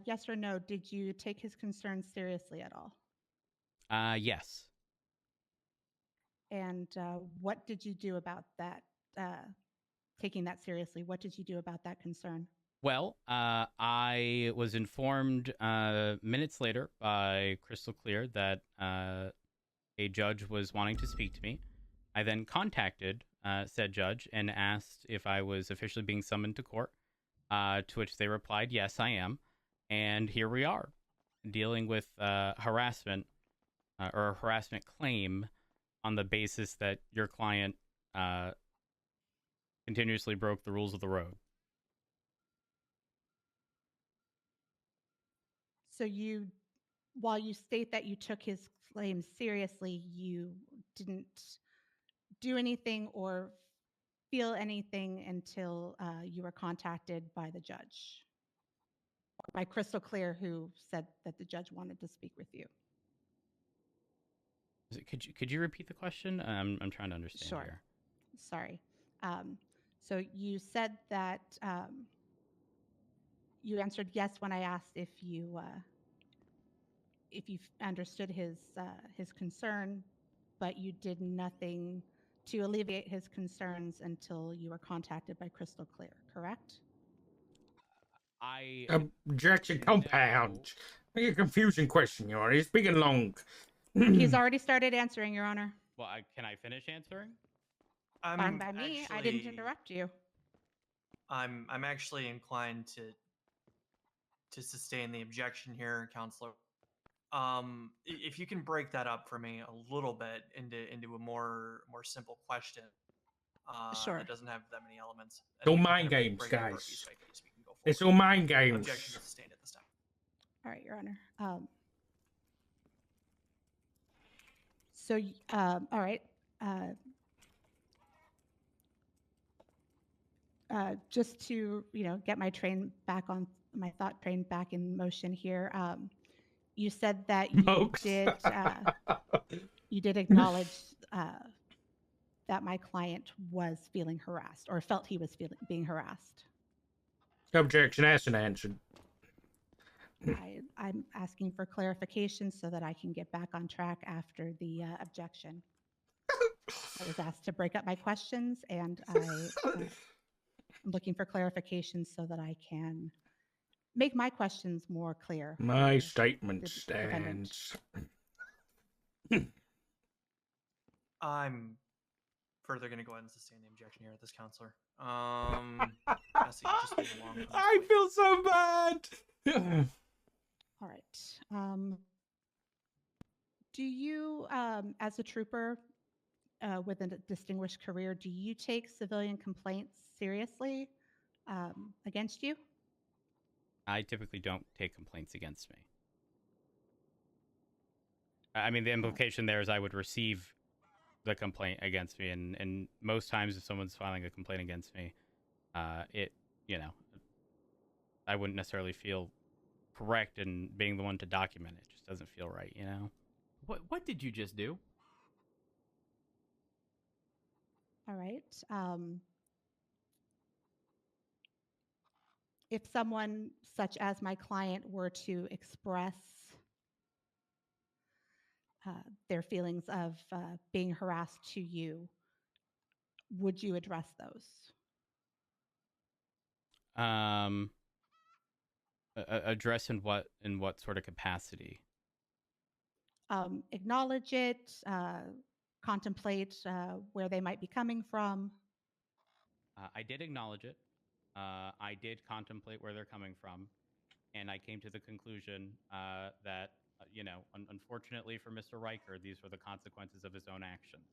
yes or no, did you take his concerns seriously at all? Yes. And what did you do about that, taking that seriously? What did you do about that concern? Well, I was informed minutes later by Crystal Clear that a judge was wanting to speak to me. I then contacted said judge and asked if I was officially being summoned to court, to which they replied, yes, I am. And here we are, dealing with harassment or a harassment claim on the basis that your client continuously broke the rules of the road. So while you state that you took his claims seriously, you didn't do anything or feel anything until you were contacted by the judge, by Crystal Clear, who said that the judge wanted to speak with you. Could you repeat the question? I'm trying to understand Sure. here. Sorry. So you said that you answered yes when I asked if you understood his concern, but you did nothing to alleviate his concerns until you were contacted by Crystal Clear, correct? Objection compound. Make a confusing question, Your Honor. It's big and long. He's already started answering, Your Honor. Well, can I finish answering? Fine by me. I didn't interrupt you. I'm actually inclined to sustain the objection here, Counselor. If you can break that up for me a little bit into a more simple question, Sure. that doesn't have that many elements. It's all mind games, guys. It's all mind games. Objection is sustained at this time. All right, Your Honor. All right. Just to get my thought train back in motion here. You said that you did acknowledge that my client was feeling harassed or felt he was being harassed. Objection asked and answered. I'm asking for clarification so that I can get back on track after the objection. I was asked to break up my questions, and I'm looking for clarification so that I can make my questions more clear. My statement stands. I'm further going to go ahead and sustain the objection here at this, Counselor. I feel so bad. All right. Do you, as a trooper with a distinguished career, do you take civilian complaints seriously against you? I typically don't take complaints against me. I mean, the implication there is I would receive the complaint against me, and most times if someone's filing a complaint against me, I wouldn't necessarily feel correct in being the one to document it. It just doesn't feel right, What did you just do? All right. If someone such as my client were to express their feelings of being harassed to you, would you address those? Address in what sort of capacity? Acknowledge it, contemplate where they might be coming from. I did acknowledge it. I did contemplate where they're coming from, and I came to the conclusion that, unfortunately for Mr. Riker, these were the consequences of his own actions.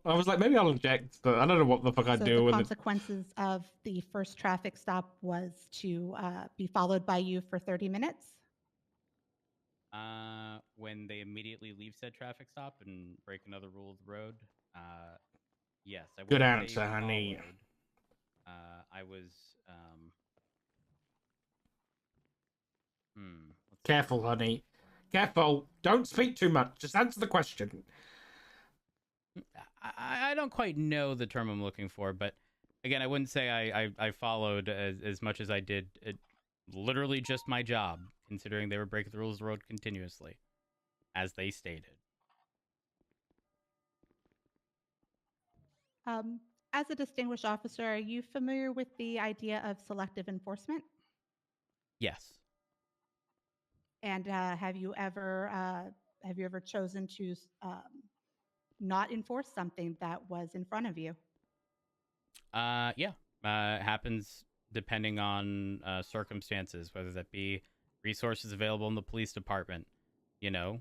I was like, maybe I'll object, but I don't know what the fuck I'd do. So the consequences of the first traffic stop was to be followed by you for 30 minutes? When they immediately leave said traffic stop and break another rule of the road, yes. I Good wouldn't say answer, honey. followed. I was, Careful, honey. Careful. Don't speak too much. Just answer the question. I don't quite know the term I'm looking for, but again, I wouldn't say I followed as much as I did. Literally just my job, considering they were breaking the rules of the road continuously, as they stated. As a distinguished officer, are you familiar with the idea of selective enforcement? Yes. And have you ever chosen to not enforce something that was in front of you? Yeah. It happens depending on circumstances, whether that be resources available in the police department, the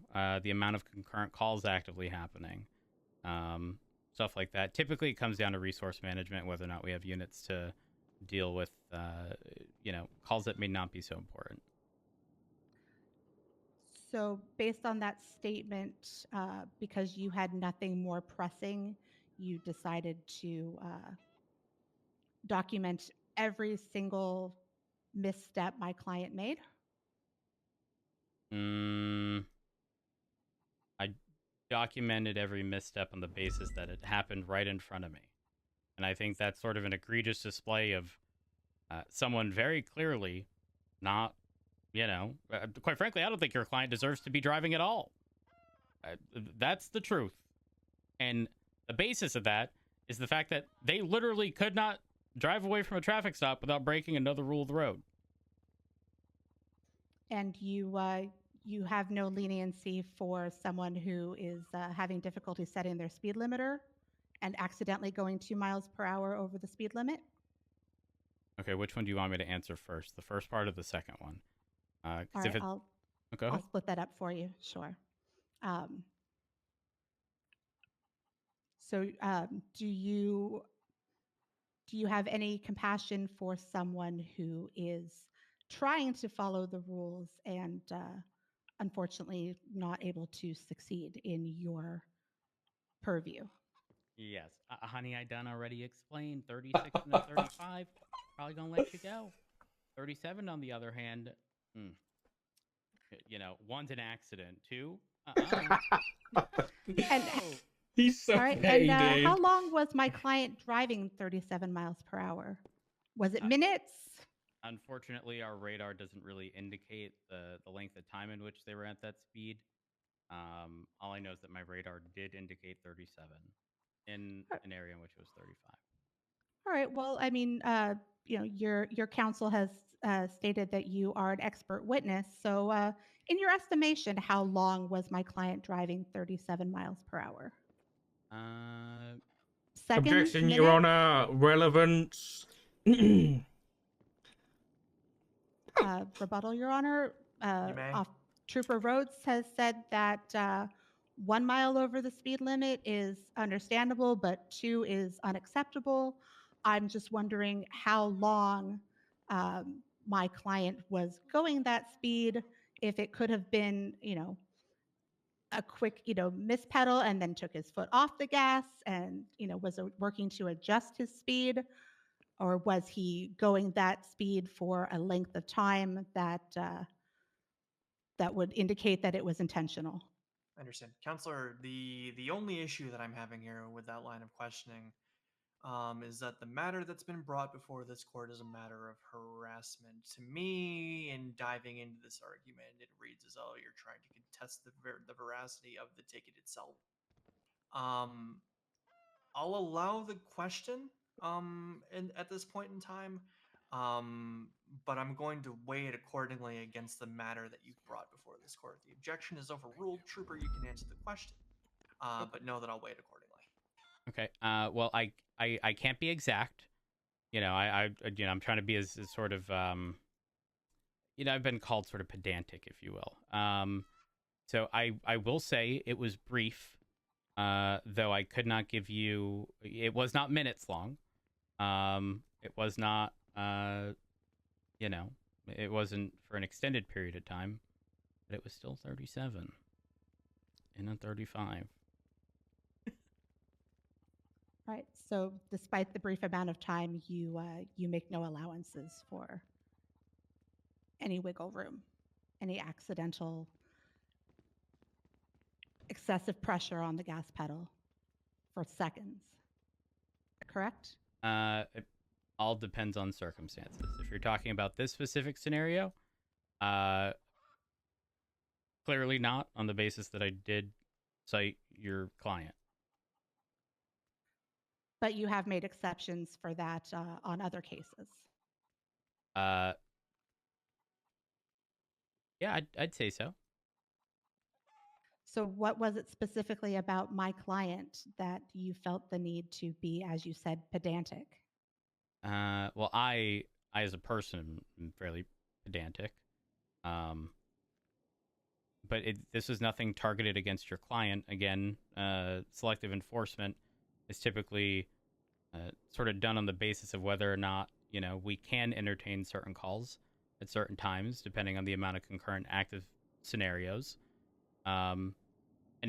amount of concurrent calls actively happening, stuff like that. Typically, it comes down to resource management, whether or not we have units to deal with, calls that may not be so important. So based on that statement, because you had nothing more pressing, you decided to document every single misstep my client made? I documented every misstep on the basis that it happened right in front of me. And I think that's sort of an egregious display of someone very clearly not, quite frankly, I don't think your client deserves to be driving at all. That's the truth. And the basis of that is the fact that they literally could not drive away from a traffic stop without breaking another rule of the road. And you have no leniency for someone who is having difficulty setting their speed limiter and accidentally going 2 miles per hour over the speed limit? Okay, which one do you want me to answer first? The first part or the second one? All right, I'll split that up for you. Sure. So do you have any compassion for someone who is trying to follow the rules and unfortunately not able to succeed in your purview? Yes. Honey, I done already explained. 36 and a 35, probably going to let you go. 37, on the other hand, one's an accident. Two, And he's so all right. petty, And dude. how long was my client driving 37 miles per hour? Was it minutes? Unfortunately, our radar doesn't really indicate the length of time in which they were at that speed. All I know is that my radar did indicate 37 in an area in which it was 35. All right. Well, I mean, your counsel has stated that you are an expert witness. So, in your estimation, how long was my client driving 37 miles per hour? Seconds, Objection, minutes? Your Honor. Relevance. Rebuttal, Your Honor. You may. Trooper Rhodes has said that 1 mile over the speed limit is understandable, but 2 is unacceptable. I'm just wondering how long my client was going that speed, if it could have been, a quick, mispedal and then took his foot off the gas and, was working to adjust his speed, or was he going that speed for a length of time that that would indicate that it was intentional? I understand. Counselor, the only issue that I'm having here with that line of questioning is that the matter that's been brought before this court is a matter of harassment. To me, in diving into this argument, it reads as though you're trying to contest the veracity of the ticket itself. I'll allow the question at this point in time, but I'm going to weigh it accordingly against the matter that you've brought before this court. The objection is overruled. Trooper, you can answer the question, but know that I'll weigh it accordingly. Okay. Well, I can't be exact. You know, I'm trying to be as sort of, I've been called sort of pedantic, if you will. So I will say it was brief, though I could not give you. It was not minutes long. It was not, it wasn't for an extended period of time, but it was still 37 and then 35. Right. So, despite the brief amount of time, you make no allowances for any wiggle room, any accidental excessive pressure on the gas pedal for seconds. Correct? It all depends on circumstances. If you're talking about this specific scenario, clearly not, on the basis that I did cite your client. But you have made exceptions for that on other cases. Yeah, I'd say so. So what was it specifically about my client that you felt the need to be, as you said, pedantic? Well, I as a person am fairly pedantic. But this is nothing targeted against your client. Again, selective enforcement is typically sort of done on the basis of whether or not, we can entertain certain calls at certain times, depending on the amount of concurrent active scenarios. And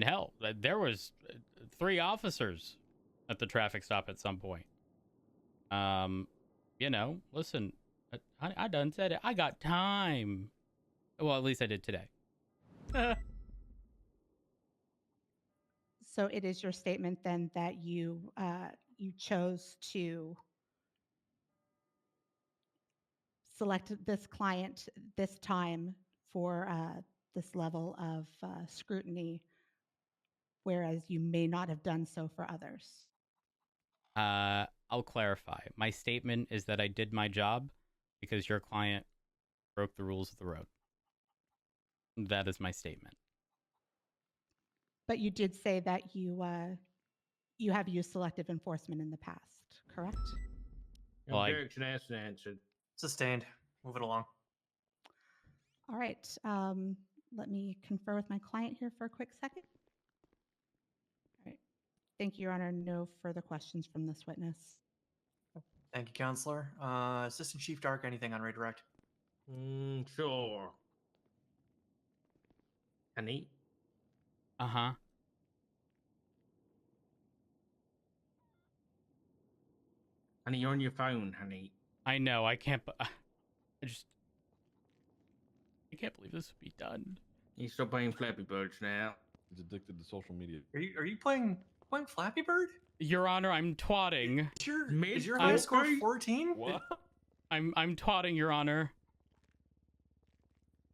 hell, there was 3 officers at the traffic stop at some point. Listen, I done said it. I got time. Well, at least I did today. So it is your statement then that you chose to select this client this time for this level of scrutiny, whereas you may not have done so for others. I'll clarify. My statement is that I did my job because your client broke the rules of the road. That is my statement. But you did say that you have used selective enforcement in the past, correct? Well, Objection asked and answered. Sustained. Move it along. All right. Let me confer with my client here for a quick second. All right. Thank you, Your Honor. No further questions from this witness. Thank you, Counselor. Assistant Chief Dark, anything on redirect? Sure. Honey? Uh-huh. Honey, you're on your phone, honey. I know. I can't believe this would be done. You stop playing Flappy Birds now. He's addicted to social media. Are you playing Flappy Bird? Your Honor, I'm twatting. Is your high score 14? What? I'm twatting, Your Honor.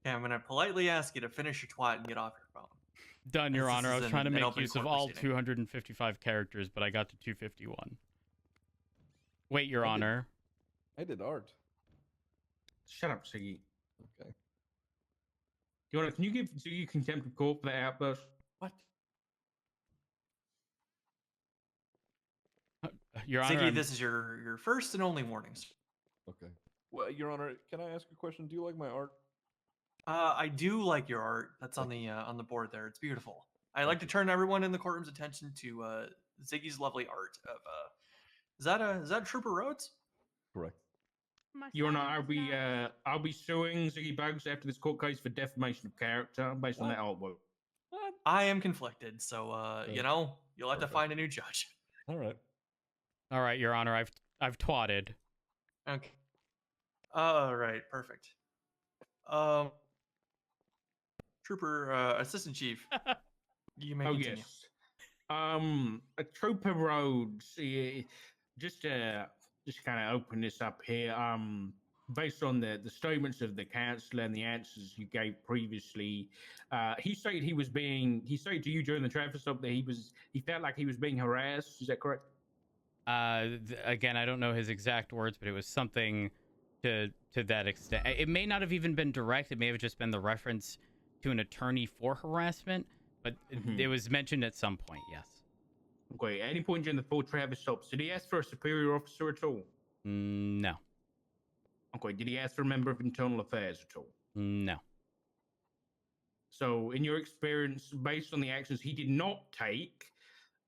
Okay, I'm gonna politely ask you to finish your twat and get off your phone. Done, Your Honor. I was trying to make use of all proceeding. 255 characters, but I got to 251. Wait, Your Honor. I did art. Shut up, Siggy. Okay. Can you give Siggy contempt of court for that outburst? What? Your Honor, Ziggy, this is your first and only warnings. Okay. Well, Your Honor, can I ask a question? Do you like my art? I do like your art. That's on the board there. It's beautiful. I like to turn everyone in the courtroom's attention to Ziggy's lovely art of is that Trooper Rhodes? Correct. Your Honor, I'll be suing Ziggy Bugs after this court case for defamation of character based on that artwork. I am conflicted, so you'll have to find a new judge. All right, Your Honor. I've twatted. Okay. All right, perfect. Trooper, Assistant Chief, you may continue. Yes. Trooper Rhodes, just kind of open this up here. Based on the statements of the counsellor and the answers you gave previously, he stated he stated to you during the traffic stop that he felt like he was being harassed. Is that correct? Again, I don't know his exact words, but it was something to that extent. It may not have even been direct. It may have just been the reference to an attorney for harassment, but it was mentioned at some point. Yes. Okay. At any point during the full traffic stops, did he ask for a superior officer at all? No. Okay. Did he ask for a member of internal affairs at all? No. So, in your experience, based on the actions he did not take,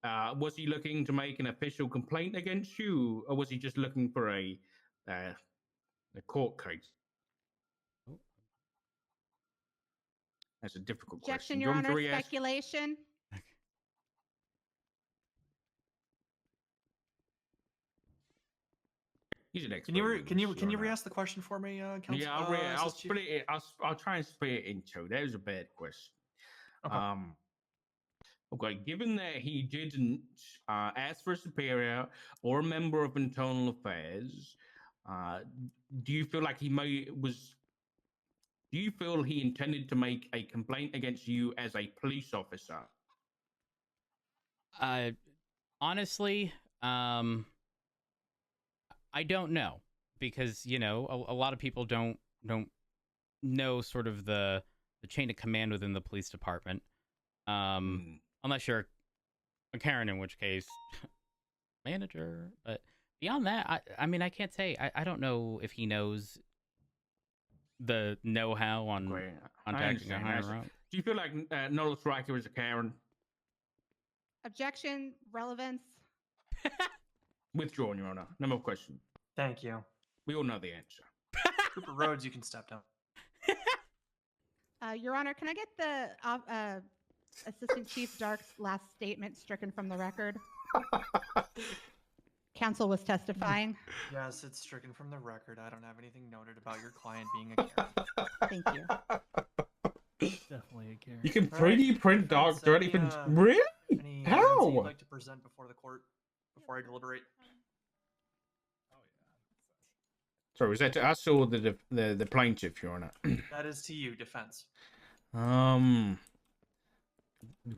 was he looking to make an official complaint against you, or was he just looking for a court case? That's a difficult Objection, question. Your Honor. Speculation. He's an expert. Can you re-ask the question for me, counsel? Yeah, I'll try and split it in two. That was a bad question. Okay. Okay. Given that he didn't ask for a superior or a member of internal affairs, do you feel like do you feel he intended to make a complaint against you as a police officer? Honestly, I don't know, because a lot of people don't know sort of the chain of command within the police department, unless you're a Karen, in which case manager. But beyond that, I mean, I can't say. I don't know if he knows the know-how on contacting a higher up. Do you feel like Nolos Riker is a Karen? Objection. Relevance. Withdrawn, Your Honor. No more questions. Thank you. We all know the answer. Trooper Rhodes, you can step down. Your Honor, can I get the Assistant Chief Dark's last statement stricken from the record? Counsel was testifying. Yes, it's stricken from the record. I don't have anything noted about your client being a Karen. Thank you. Definitely a Karen. You can 3D print dogs directly from... Really? Any How? evidence you'd like to present before the court before I deliberate? Sorry, was that to us or the plaintiff, Your Honor? That is to you, defense.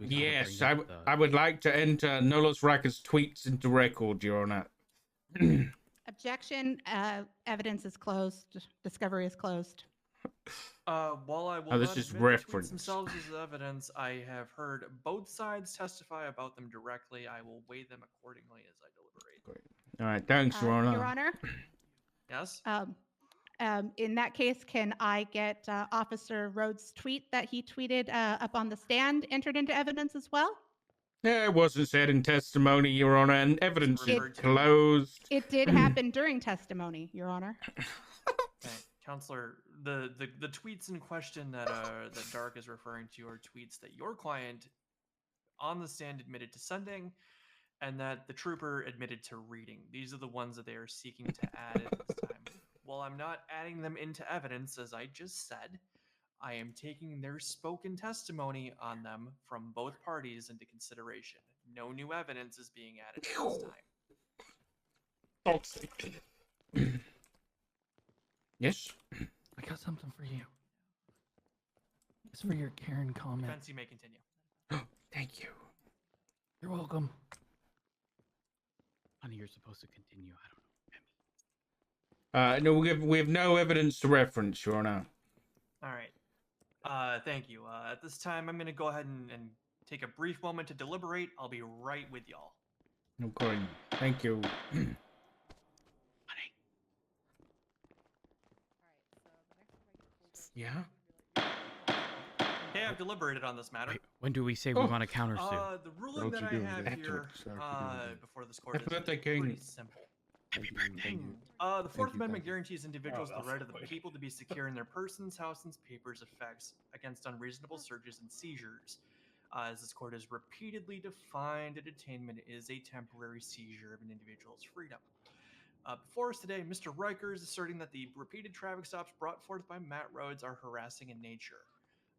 Yes, I would like to enter Nolos Riker's tweets into record, Your Honor. Objection. Evidence is closed. Discovery is closed. While I will this not is admit the tweets reference. themselves as evidence, I have heard both sides testify about them directly. I will weigh them accordingly as I deliberate. All right, thanks, Your Honor. Your Honor. Yes. In that case, can I get Officer Rhodes' tweet that he tweeted up on the stand entered into evidence as well? Yeah, it wasn't said in testimony, Your Honor, and evidence is closed. It did happen during testimony, Your Honor. Okay, Counselor, the tweets in question that Dark is referring to are tweets that your client on the stand admitted to sending, and that the trooper admitted to reading. These are the ones that they are seeking to add at this time. While I'm not adding them into evidence, as I just said, I am taking their spoken testimony on them from both parties into consideration. No new evidence is being added at this time. Yes? I got something for you. It's for your Karen comment. Defense, you may continue. Thank you. You're welcome. Honey, you're supposed to continue. I don't know. No, we have no evidence to reference, Your Honor. All right. Thank you. At this time, I'm going to go ahead and take a brief moment to deliberate. I'll be right with y'all. Okay. Thank you. Yeah? Okay, I've deliberated on this matter. Wait, when do we say we want to countersue? The ruling that I have here before this court is pretty simple. The Fourth Amendment guarantees individuals the right of the people to be secure in their persons, houses, papers, effects against unreasonable searches and seizures. As this court has repeatedly defined, a detainment is a temporary seizure of an individual's freedom. Before us today, Mr. Riker is asserting that the repeated traffic stops brought forth by Matt Rhodes are harassing in nature.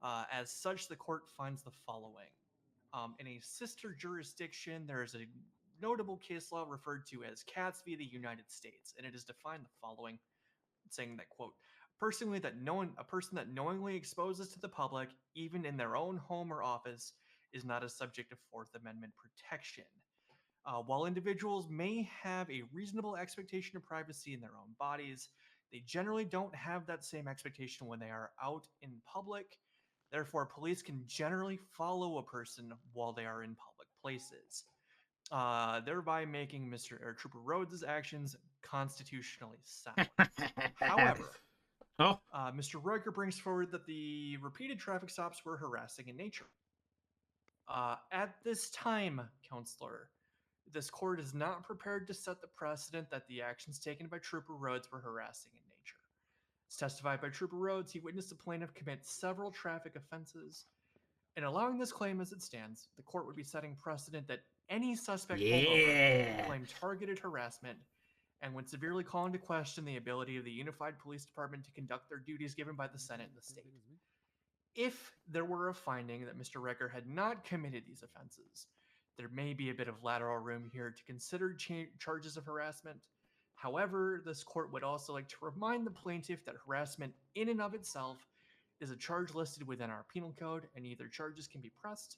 As such, the court finds the following. In a sister jurisdiction, there is a notable case law referred to as Katz v. the United States, and it is defined the following, saying that, quote, a person that knowingly exposes to the public, even in their own home or office, is not a subject of Fourth Amendment protection. While individuals may have a reasonable expectation of privacy in their own bodies, they generally don't have that same expectation when they are out in public. Therefore, police can generally follow a person while they are in public places, thereby making Trooper Rhodes' actions constitutionally sound. However, Mr. Riker brings forward that the repeated traffic stops were harassing in nature. At this time, Counselor, this court is not prepared to set the precedent that the actions taken by Trooper Rhodes were harassing in nature. As testified by Trooper Rhodes, he witnessed a plaintiff commit several traffic offenses. In allowing this claim as it stands, the court would be setting precedent that any suspect pulled over claimed targeted harassment and would severely call into question the ability of the Unified Police Department to conduct their duties given by the Senate and the state. If there were a finding that Mr. Riker had not committed these offenses, there may be a bit of lateral room here to consider charges of harassment. However, this court would also like to remind the plaintiff that harassment in and of itself is a charge listed within our penal code, and either charges can be pressed,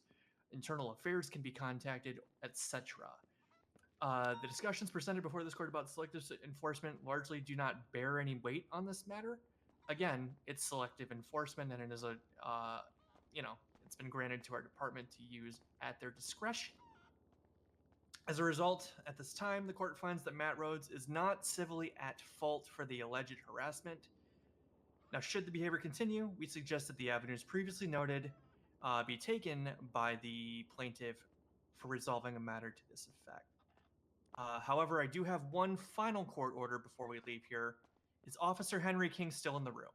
internal affairs can be contacted, etc. The discussions presented before this court about selective enforcement largely do not bear any weight on this matter. Again, it's selective enforcement, and it is it's been granted to our department to use at their discretion. As a result, at this time, the court finds that Matt Rhodes is not civilly at fault for the alleged harassment. Now, should the behavior continue, we suggest that the avenues previously noted be taken by the plaintiff for resolving a matter to this effect. However, I do have one final court order before we leave here. Is Officer Henry King still in the room?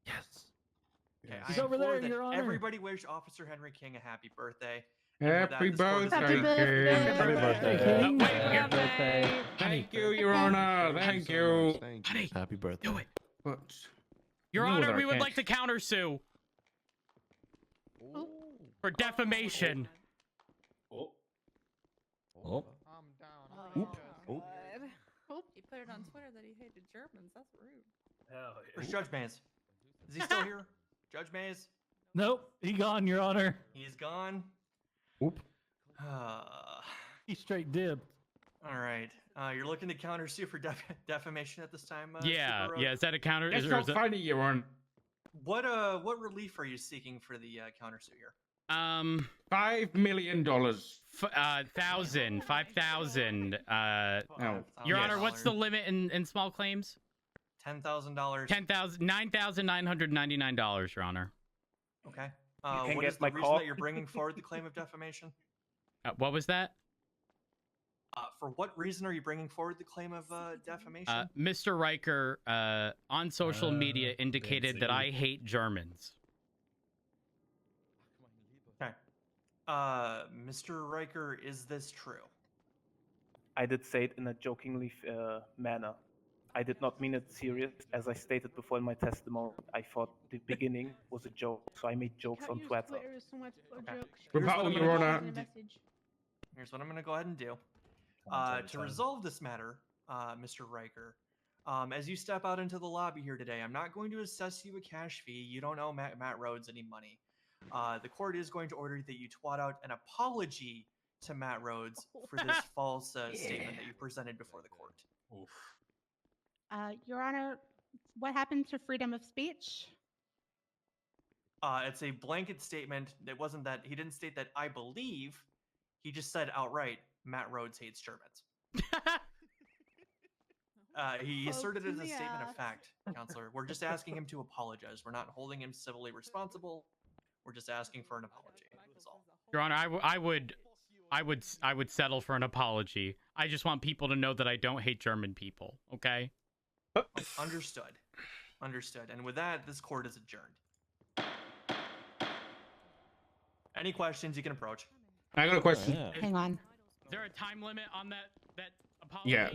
Yes. Okay, He's I over implore there, that Your Honor. Everybody wish Officer Henry King a happy birthday. And with Happy that, this court is birthday, adjourned. King. Happy birthday, King. Happy birthday. Thank you, Your Honor. Thank you. Thank Honey, you. Happy birthday. do it. What? Your You Honor, there, we would King. like to countersue Oh. for defamation. Oh. Oh. Oh. He put it on Twitter that he hated Germans. That's rude. Hell Where's Judge Mays? Is he still here? Judge Mays? Nope, he gone, Your Honor. He's gone. Oop. He straight dipped. All right. You're looking to countersue for defamation at this time? Yeah, Super Road? yeah. Is that a counter? That's Is not it? funny, Your Honor. What relief are you seeking for the countersue here? $5 million. 5,000. Your Honor, what's the limit in small claims? $10,000. $9,999, Your Honor. Okay. can What get is the my reason call. that you're bringing forward the claim of defamation? What was that? For what reason are you bringing forward the claim of defamation? Mr. Riker on social media indicated that I hate Germans. Okay. Mr. Riker, is this true? I did say it in a jokingly manner. I did not mean it serious. As I stated before in my testimony, I thought the beginning was a joke, so I made jokes on Twitter. Rebuttal, Your Honor. Here's what I'm going to go ahead and do. To resolve this matter, Mr. Riker, as you step out into the lobby here today, I'm not going to assess you a cash fee. You don't owe Matt Rhodes any money. The court is going to order that you twat out an apology to Matt Rhodes for this false statement that you presented before the court. Your Honor, what happened to freedom of speech? It's a blanket statement. It wasn't that he didn't state that I believe. He just said outright, Matt Rhodes hates Germans. He asserted it as a statement of fact, Counselor. We're just asking him to apologize. We're not holding him civilly responsible. We're just asking for an apology. That's all. Your Honor, I would settle for an apology. I just want people to know that I don't hate German people. Okay. Understood. Understood. And with that, this court is adjourned. Any questions you can approach? I got a question. Hang on. Is there a time limit on that apology? Yeah.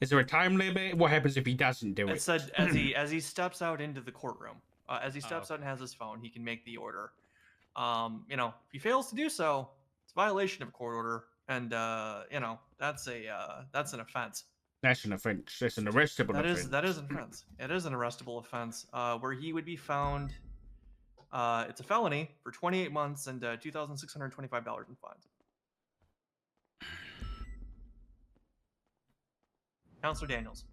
Is there a time limit? What happens if he doesn't do it? It said as he steps out into the courtroom, as he steps out and has his phone, he can make the order. If he fails to do so, it's a violation of a court order, and that's an offense. That's an offense. That's an arrestable offense. That is an offense. It is an arrestable offense, where he would be found. It's a felony for 28 months and $2,625 in fines. Counselor Daniels.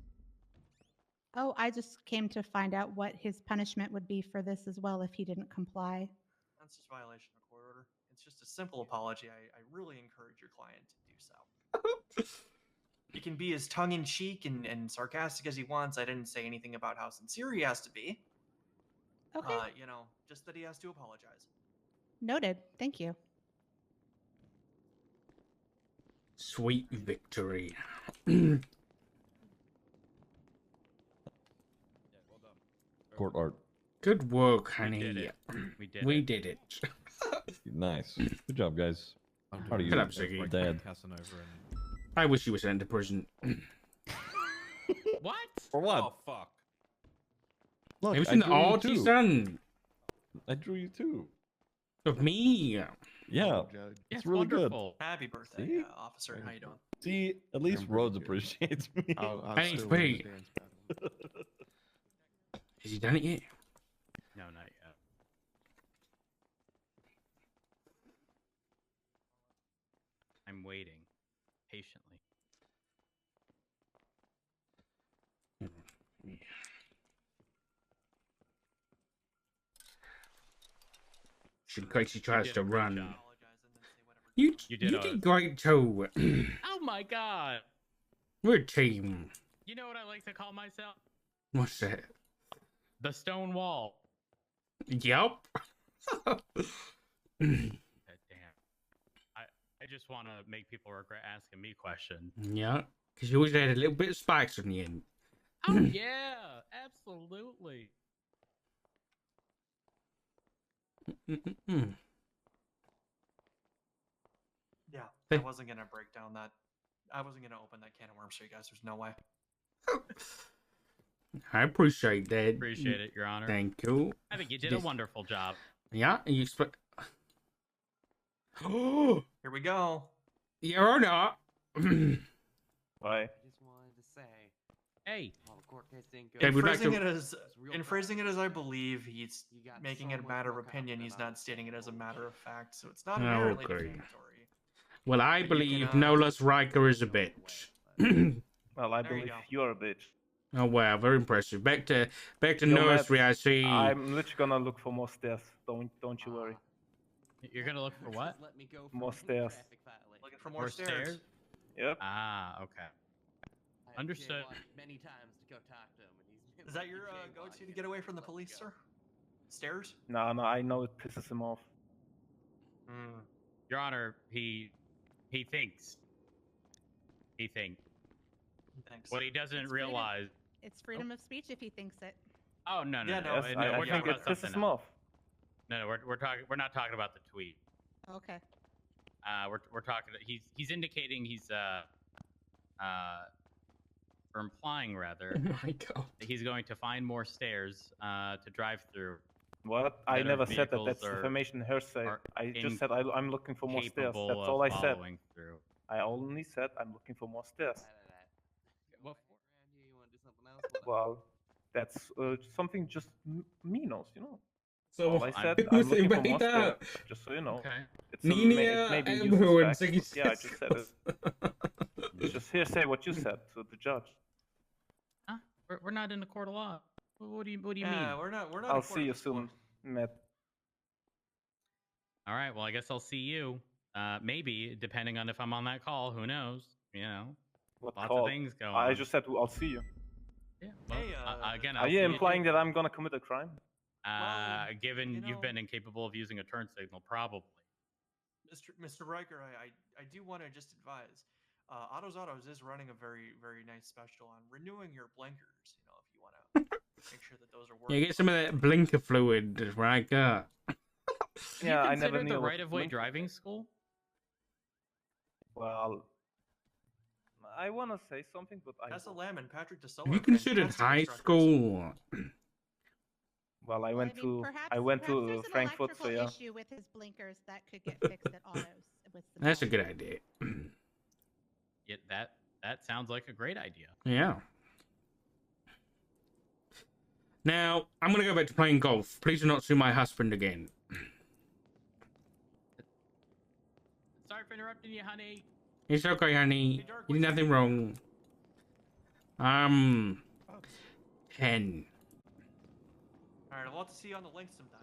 Oh, I just came to find out what his punishment would be for this as well if he didn't comply. That's just violation of court order. It's just a simple apology. I really encourage your client to do so. He can be as tongue-in-cheek and sarcastic as he wants. I didn't say anything about how sincere he has to be. Okay. Just that he has to apologize. Noted. Thank you. Sweet victory. Court art. Good work, honey. We did it. Nice. Good job, guys. How do you? Shut up, Ziggy. Dad. I wish you was sent to prison. What? For what? Oh fuck. Look, It was I in the drew you arty, too. son. I drew you too. Of me. Yeah. It's really wonderful. Happy birthday, See? officer. How you doing? See, at least Rhodes appreciates me. Thanks, Pete. Has he done it yet? No, not yet. I'm waiting patiently. In case he tries did to a great run. job. You You did, did a- great too. Oh my god! We're a team. You know what I like to call myself? What's that? The Stone Wall. Yup. God damn. I just want to make people regret asking me questions. Yeah, because you always had a little bit of spikes on the end. Oh yeah, absolutely. Yeah, Hey. I wasn't gonna break down that. I wasn't gonna open that can of worms for you guys. There's no way. I appreciate that. Appreciate it, Your Honor. Thank you. I think you did a wonderful job. Yeah, you Oh, Here we go. Your Honor. Why? Just wanted to say, Hey. while the court case didn't go, Yeah, we'd like Phrasing to- in phrasing it as I believe, he's you got making so it a much matter more of opinion. He's confident not stating it as a bullshit. matter of fact, so it's not inherently Okay. defamatory. Well, I You believe can, Nolos Riker is a bitch. Well, I There you believe go. you're a bitch. Oh wow, very impressive. Back to Yo, nursery. Matt, I see. I'm literally gonna look for more stairs. Don't you worry. You're gonna look for what? Let me go More for stairs. traffic violation. Looking for more stairs. Yep. Ah, okay. I Understood. jaywalked many times to go talk to him, and he's Is that your go-to to get away from the police, sir? Stairs? No, I know it pisses him off. Hmm. Your Honor, he thinks. He thinks. Thanks. What he doesn't It's freedom. realize. It's freedom of speech if he thinks it. Oh no no Yeah, no! no, Yes, no, I we're think talking it about pisses something him else. off. No, we're talking. We're not talking about the tweet. Okay. We're talking. He's indicating he's or implying rather Oh my God. that he's going to find more stairs to drive through. What? I Better never said that. vehicles That's are- defamation hearsay. are I just said I'm looking for more stairs. Capable That's of all I said. following through. I only said I'm looking for more stairs. What around here, you want to do something else? Well, that's something just me knows, you know. So All I said, who's I'm looking for right more stairs. there? Just so you know. Okay. It's a, Nina, it may be Amber, and used as Ziggy facts, but yeah, I just said it. It's just hearsay what you said to the judge. Huh? We're not in the court of law. What do you mean? Yeah, we're not. We're not. I'll in court see at you this soon, point. Matt. All right. Well, I guess I'll see you. Maybe depending on if I'm on that call. Who knows? You know, What lots call? of things going I on. just said I'll see you. Yeah. Well, Hey, again, Are I'll you see implying that I'm gonna commit a crime? Well, given you you've been know- incapable of using a turn signal, probably. Mr. Riker, I do want to just advise. Autos is running a very nice special on renewing your blinkers. You know, if you want to make sure that those are working. Yeah, get some of that blinker fluid, Riker. Yeah, I you never considered knew the what right-of-way blinker driving was. school. Well, I want to say something, but I. Tessa Lamb and Patrick DeSola. Have you considered high school? Well, I went to perhaps I went there's to an Frankfurt, so electrical yeah. issue with his blinkers that could get fixed at autos. With some That's a help. good idea. That sounds like a great idea. Yeah. Now, I'm going to go back to playing golf. Please do not sue my husband again. Sorry for interrupting you, honey. It's okay, honey. You did nothing wrong. 10. All right, I'll have to see you on the link sometime.